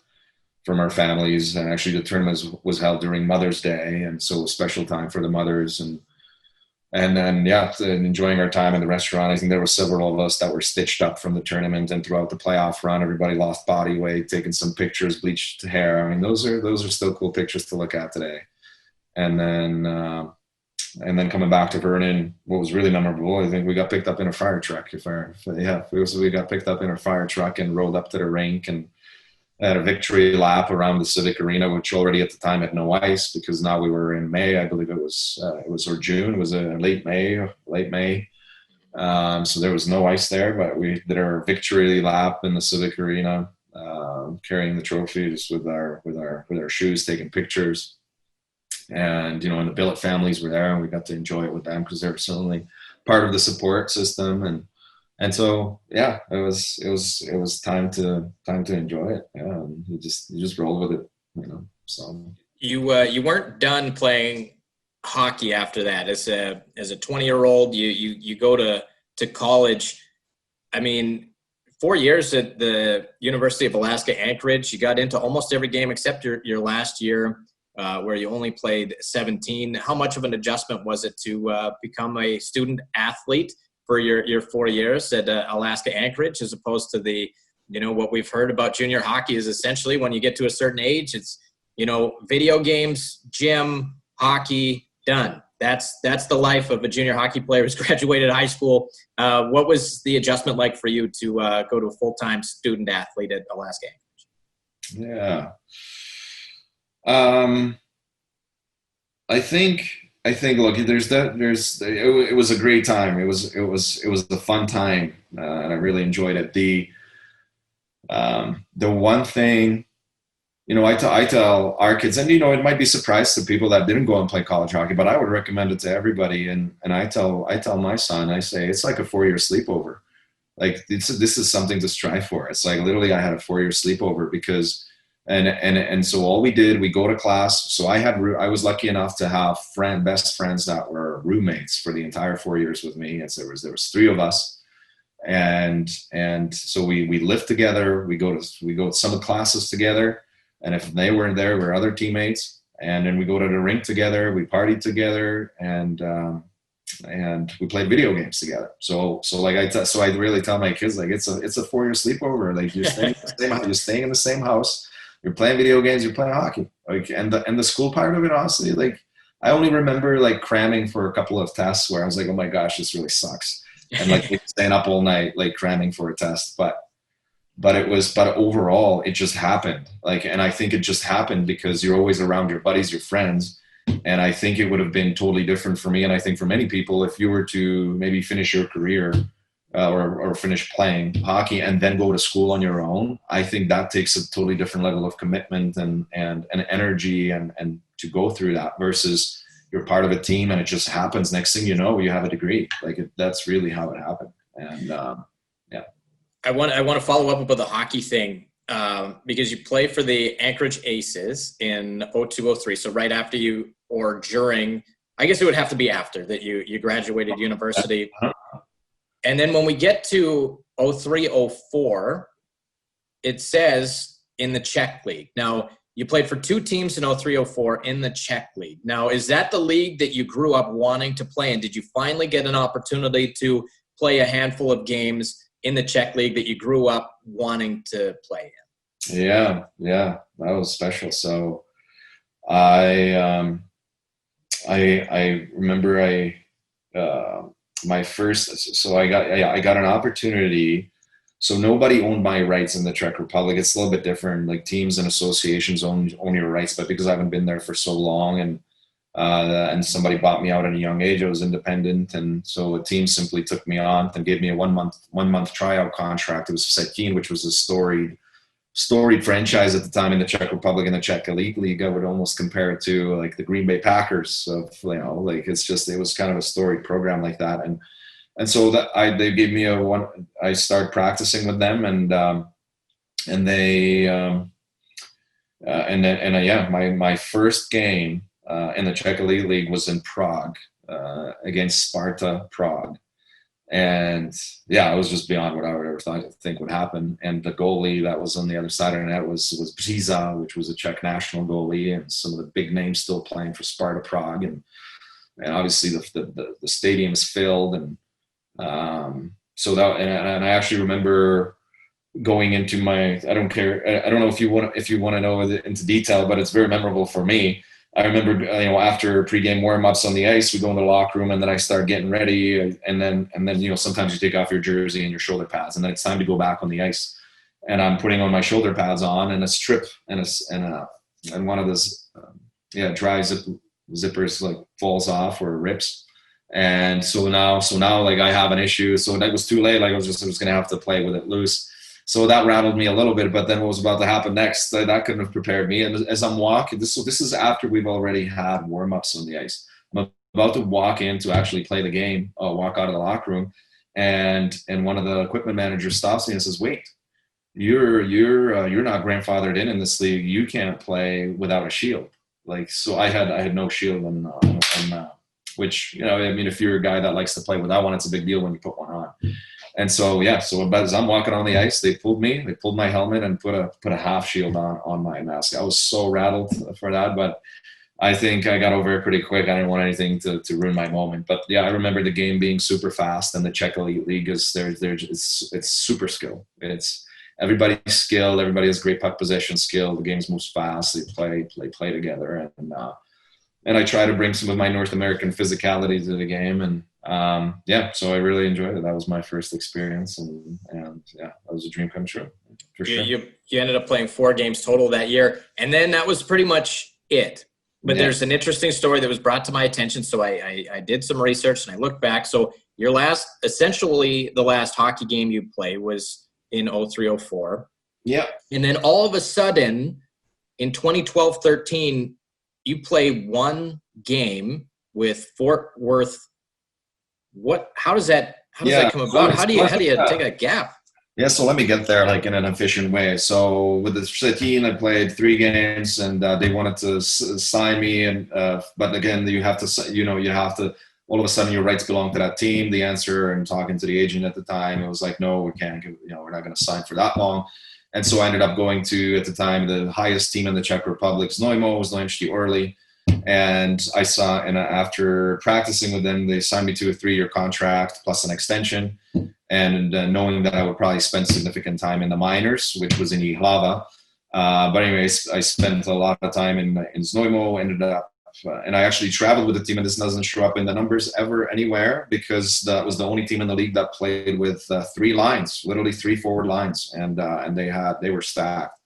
from our families. And actually, the tournament was held during Mother's Day, and so a special time for the mothers. And then, enjoying our time in the restaurant. I think there were several of us that were stitched up from the tournament, and throughout the playoff run, everybody lost body weight, taking some pictures, bleached hair. I mean, those are still cool pictures to look at today. And then coming back to Vernon, what was really memorable, I think we got picked up in a fire truck. We got picked up in a fire truck and rolled up to the rink and had a victory lap around the Civic Arena, which already at the time had no ice, because now we were in May, I believe it was or June. It was a late May. So there was no ice there, but we did our victory lap in the Civic Arena, carrying the trophy just with our shoes, taking pictures. And, and the Billet families were there, and we got to enjoy it with them because they were certainly part of the support system. And so, it was time to enjoy it. Yeah. And you just rolled with it, so. You weren't done playing hockey after that. As a 20-year-old, you go to college. I mean, 4 years at the University of Alaska Anchorage, you got into almost every game except your last year, where you only played 17. How much of an adjustment was it to become a student athlete for your 4 years at Alaska Anchorage, as opposed to the, what we've heard about junior hockey is essentially when you get to a certain age, it's, video games, gym, hockey, done. That's the life of a junior hockey player who's graduated high school. What was the adjustment like for you to go to a full-time student athlete at Alaska Anchorage? Yeah. I think look, it was a great time. It was a fun time, and I really enjoyed it. The one thing, I tell our kids, and it might be surprise to people that didn't go and play college hockey, but I would recommend it to everybody. And I tell my son, I say it's like a 4-year sleepover. Like this is something to strive for. It's like literally I had a 4-year sleepover because. And so all we did, we go to class. So I was lucky enough to have best friends that were roommates for the entire 4 years with me. And so there was 3 of us, and so we lived together. We go to some classes together, and if they weren't there, we're other teammates. And then we go to the rink together. We partied together, and we played video games together. So I really tell my kids, like, it's a 4-year sleepover. Like you're staying in the same house. You're playing video games, you're playing hockey. Like, and the school part of it, honestly, like I only remember like cramming for a couple of tests where I was like, oh my gosh, this really sucks. And like staying up all night, like cramming for a test. But overall it just happened. Like, and I think it just happened because you're always around your buddies, your friends. And I think it would have been totally different for me. And I think for many people, if you were to maybe finish your career or finish playing hockey and then go to school on your own, I think that takes a totally different level of commitment and energy and to go through that versus you're part of a team and it just happens. Next thing you know, you have a degree. Like that's really how it happened. And I want to follow up about the hockey thing because you play for the Anchorage Aces in 02-03. So right after you or during, I guess it would have to be after that you graduated university. And then when we get to 03-04, it says in the Czech League. Now, you played for 2 teams in 03-04 in the Czech League. Now, is that the league that you grew up wanting to play in? Did you finally get an opportunity to play a handful of games in the Czech League that you grew up wanting to play in? Yeah, that was special. So I remember my first, so I got an opportunity So nobody owned my rights in the Czech Republic. It's a little bit different. Like teams and associations own your rights, but because I haven't been there for so long, and somebody bought me out at a young age, I was independent, and so a team simply took me on and gave me a one month tryout contract. It was Vsetín, which was a storied franchise at the time in the Czech Republic and the Czech Elite League. I would almost compare it to like the Green Bay Packers of, like it was kind of a storied program like that. And so they gave me I started practicing with them, and my first game in the Czech Elite League was in Prague against Sparta Prague. And yeah, it was just beyond what I would ever think would happen. And the goalie that was on the other side of the net was Battista, which was a Czech national goalie, and some of the big names still playing for Sparta Prague. And obviously the stadium is filled. And so I actually remember going into I don't know if you want to know into detail, but it's very memorable for me. I remember, after pregame warm-ups on the ice, we go in the locker room, and then I start getting ready, and then sometimes you take off your jersey and your shoulder pads, and then it's time to go back on the ice, and I'm putting on my shoulder pads on, and a strip and one of those dry zippers like falls off or rips, and so now like I have an issue. So that was too late. Like I was going to have to play with it loose. So that rattled me a little bit, but then what was about to happen next, that couldn't have prepared me. And as I'm walking, this is after we've already had warm-ups on the ice. I'm about to walk in to actually play the game, walk out of the locker room, and one of the equipment managers stops me and says, "Wait, you're not grandfathered in this league. You can't play without a shield." Like, so I had no shield, and which, if you're a guy that likes to play without one, it's a big deal when you put one on. And so as I'm walking on the ice, they pulled my helmet and put a half shield on my mask. I was so rattled for that, but I think I got over it pretty quick. I didn't want anything to ruin my moment. But yeah, I remember the game being super fast, and the Czech Elite League it's super skill. It's everybody's skilled. Everybody has great puck possession skill. The game's moves fast. They play together, and I try to bring some of my North American physicality to the game, and so I really enjoyed it. That was my first experience, and that was a dream come true for sure. You ended up playing 4 games total that year, and then that was pretty much it. But there's an interesting story that was brought to my attention, so I did some research and I looked back. So your essentially the last hockey game you played was in 03-04. Yeah. And then all of a sudden, in 2012-13, you play one game with Fort Worth. How does that come about? How do you take a gap? Yeah, so let me get there like in an efficient way. So with the Vsetín, I played 3 games, and they wanted to sign me, and but again, you have to all of a sudden your rights belong to that team. The answer, and talking to the agent at the time, it was like, no, we can't. We're not going to sign for that long. And so I ended up going to, at the time, the highest team in the Czech Republic, Znojmo, was Znojemští Orly. And after practicing with them, they signed me to a 3-year contract plus an extension. And knowing that I would probably spend significant time in the minors, which was in Jihlava. But anyways, I spent a lot of time in Znojmo, ended up, and I actually traveled with the team, and this doesn't show up in the numbers ever anywhere, because that was the only team in the league that played with 3 lines, literally 3 forward lines, and they were stacked.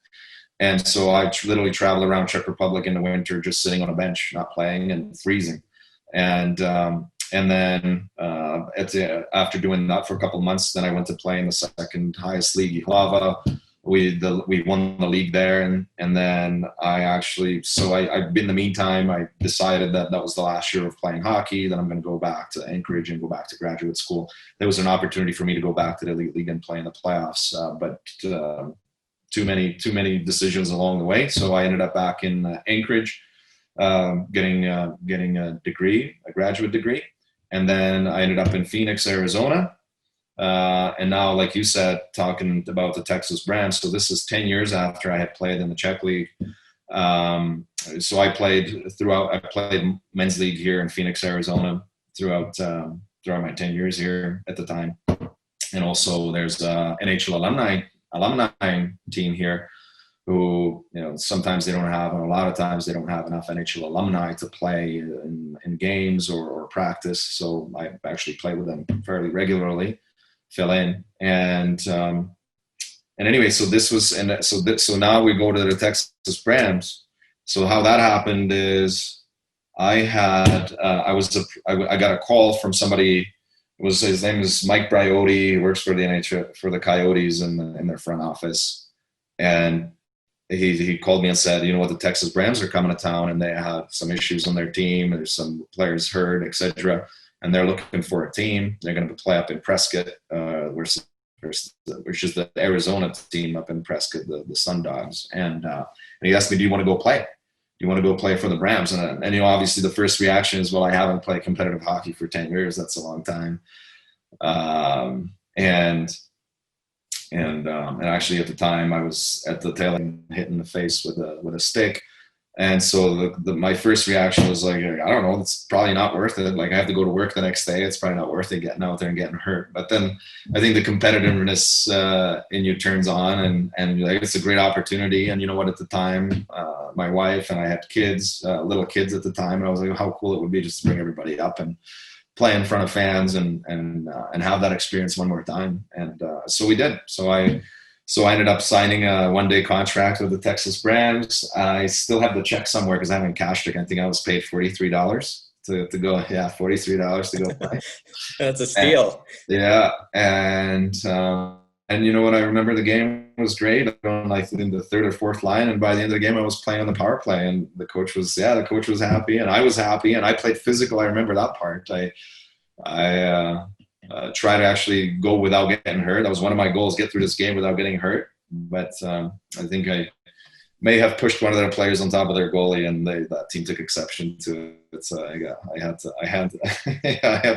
And so I literally traveled around Czech Republic in the winter, just sitting on a bench, not playing and freezing. And then after doing that for a couple of months, then I went to play in the second highest league, Jihlava. We won the league there, and then in the meantime, I decided that was the last year of playing hockey. Then I'm going to go back to Anchorage and go back to graduate school. There was an opportunity for me to go back to the elite league and play in the playoffs, but too many decisions along the way. So I ended up back in Anchorage, getting a graduate degree, and then I ended up in Phoenix, Arizona. And now, like you said, talking about the Texas brand. So this is 10 years after I had played in the Czech League. So I played men's league here in Phoenix, Arizona throughout my 10 years here at the time. And also there's a NHL alumni team here who, sometimes they don't have, and a lot of times they don't have enough NHL alumni to play in games or practice. So I actually play with them fairly regularly, fill in. And anyway, so this was, and so now we go to the Texas Brams. So how that happened is I got a call from somebody. His name is Mike Briotti. He works for the NHL, for the Coyotes in their front office. And he called me and said, you know what, the Texas Brams are coming to town and they have some issues on their team. There's some players hurt, etc. And they're looking for a team. They're going to play up in Prescott, which is the Arizona team up in Prescott, the Sun Dogs. And he asked me, do you want to go play? Do you want to go play for the Brams? And you know, obviously the first reaction is, well, I haven't played competitive hockey for 10 years. That's a long time. And actually at the time I was at the tail end hit in the face with a stick. And so my first reaction was like, I don't know, it's probably not worth it. Like I have to go to work the next day. It's probably not worth it getting out there and getting hurt. But then I think the competitiveness in you turns on and like, it's a great opportunity. And you know what, at the time, my wife and I had kids, little kids at the time. And I was like, how cool it would be just to bring everybody up and play in front of fans and have that experience one more time. And so we did. So I ended up signing a one-day contract with the Texas Brams. I still have the check somewhere because I haven't cashed it. I think I was paid $43 to go. Yeah, $43 to go play. That's a steal. And you know what? I remember the game was great. I was like in the third or fourth line, and by the end of the game, I was playing on the power play, and the coach was happy, and I was happy, and I played physical. I remember that part. I try to actually go without getting hurt. That was one of my goals, get through this game without getting hurt. But I think I may have pushed one of their players on top of their goalie, and that team took exception to it. So I had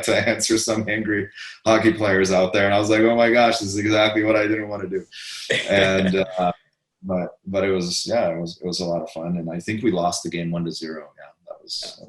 to answer some angry hockey players out there, and I was like, oh my gosh, this is exactly what I didn't want to do. And but it was a lot of fun, and I think we lost the game 1-0. Yeah.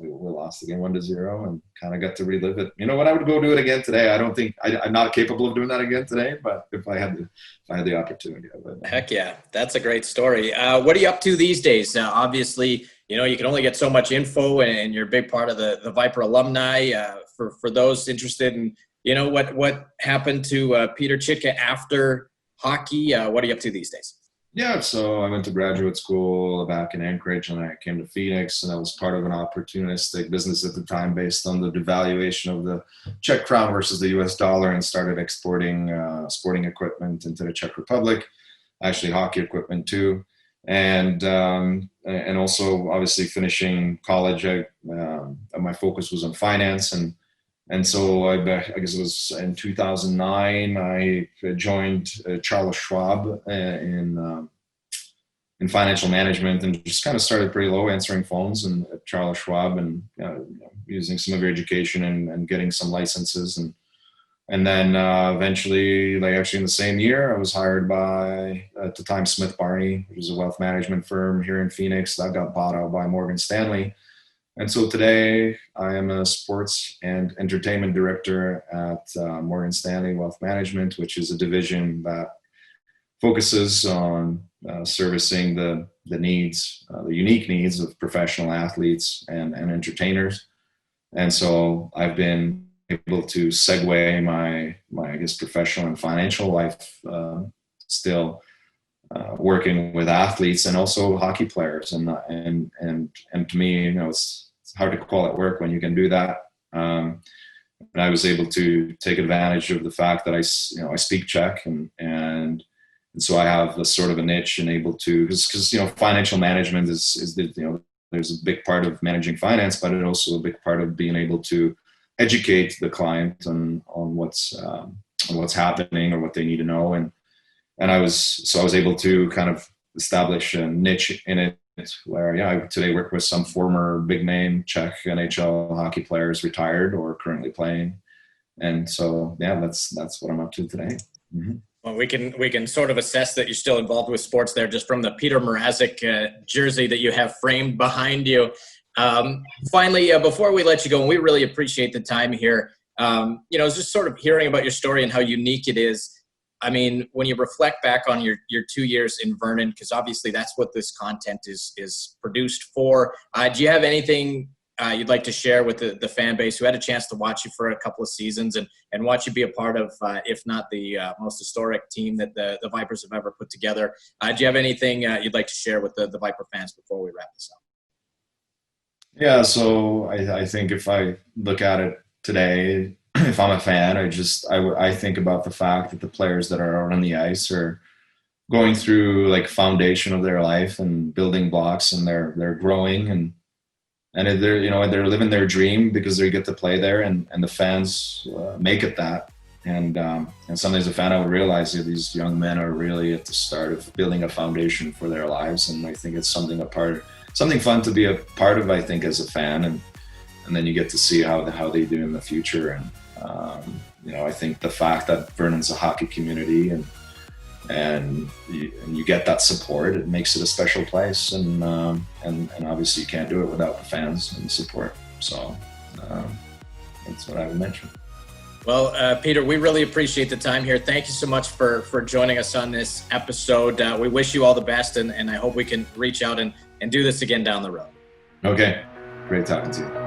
We lost the game 1-0 and kind of got to relive it. You know what? I would go do it again today. I don't think I'm not capable of doing that again today, but if I had the opportunity, I would. Heck yeah, that's a great story. What are you up to these days? Obviously, you know, you can only get so much info, and you're a big part of the Viper alumni. For those interested in, you know, what happened to Petr Chytka after hockey, what are you up to these days? Yeah, so I went to graduate school back in Anchorage, and I came to Phoenix, and I was part of an opportunistic business at the time based on the devaluation of the Czech crown versus the US dollar, and started exporting sporting equipment into the Czech Republic, actually hockey equipment too. And also obviously finishing college, my focus was on finance. And so I guess it was in 2009, I joined Charles Schwab in financial management, and just kind of started pretty low, answering phones and at Charles Schwab, and using some of your education and getting some licenses. And then eventually, like actually in the same year, I was hired by, at the time, Smith Barney, which is a wealth management firm here in Phoenix that got bought out by Morgan Stanley. And so today I am a sports and entertainment director at Morgan Stanley Wealth Management, which is a division that focuses on servicing the needs, the unique needs of professional athletes and entertainers. And so I've been able to segue my I guess professional and financial life still working with athletes and also hockey players, and to me, you know, it's hard to call it work when you can do that. And I was able to take advantage of the fact that I speak Czech, and so I have a sort of a niche and able to, because you know, financial management is the, you know, there's a big part of managing finance, but it's also a big part of being able to educate the client on what's happening or what they need to know. And I was able to kind of establish a niche in it where, I today work with some former big name Czech NHL hockey players, retired or currently playing. And so, that's what I'm up to today. Mm-hmm. Well, we can sort of assess that you're still involved with sports there just from the Peter Mrazek jersey that you have framed behind you. Finally, before we let you go, and we really appreciate the time here, just sort of hearing about your story and how unique it is. I mean, when you reflect back on your 2 years in Vernon, because obviously that's what this content is produced for, do you have anything you'd like to share with the fan base who had a chance to watch you for a couple of seasons and watch you be a part of, if not the most historic team that the Vipers have ever put together? Do you have anything you'd like to share with the Viper fans before we wrap this up? Yeah, so I think if I look at it today, if I'm a fan, I think about the fact that the players that are out on the ice are going through like foundation of their life and building blocks, and they're growing and they're living their dream because they get to play there, and the fans make it that. And sometimes a fan, I would realize that these young men are really at the start of building a foundation for their lives, and I think it's something fun to be a part of, I think, as a fan, and then you get to see how they do in the future. And I think the fact that Vernon's a hockey community and you get that support, it makes it a special place, and obviously you can't do it without the fans and the support. So that's what I would mention. Well, Peter, we really appreciate the time here. Thank you so much for joining us on this episode. We wish you all the best, and I hope we can reach out and do this again down the road. Okay. Great talking to you.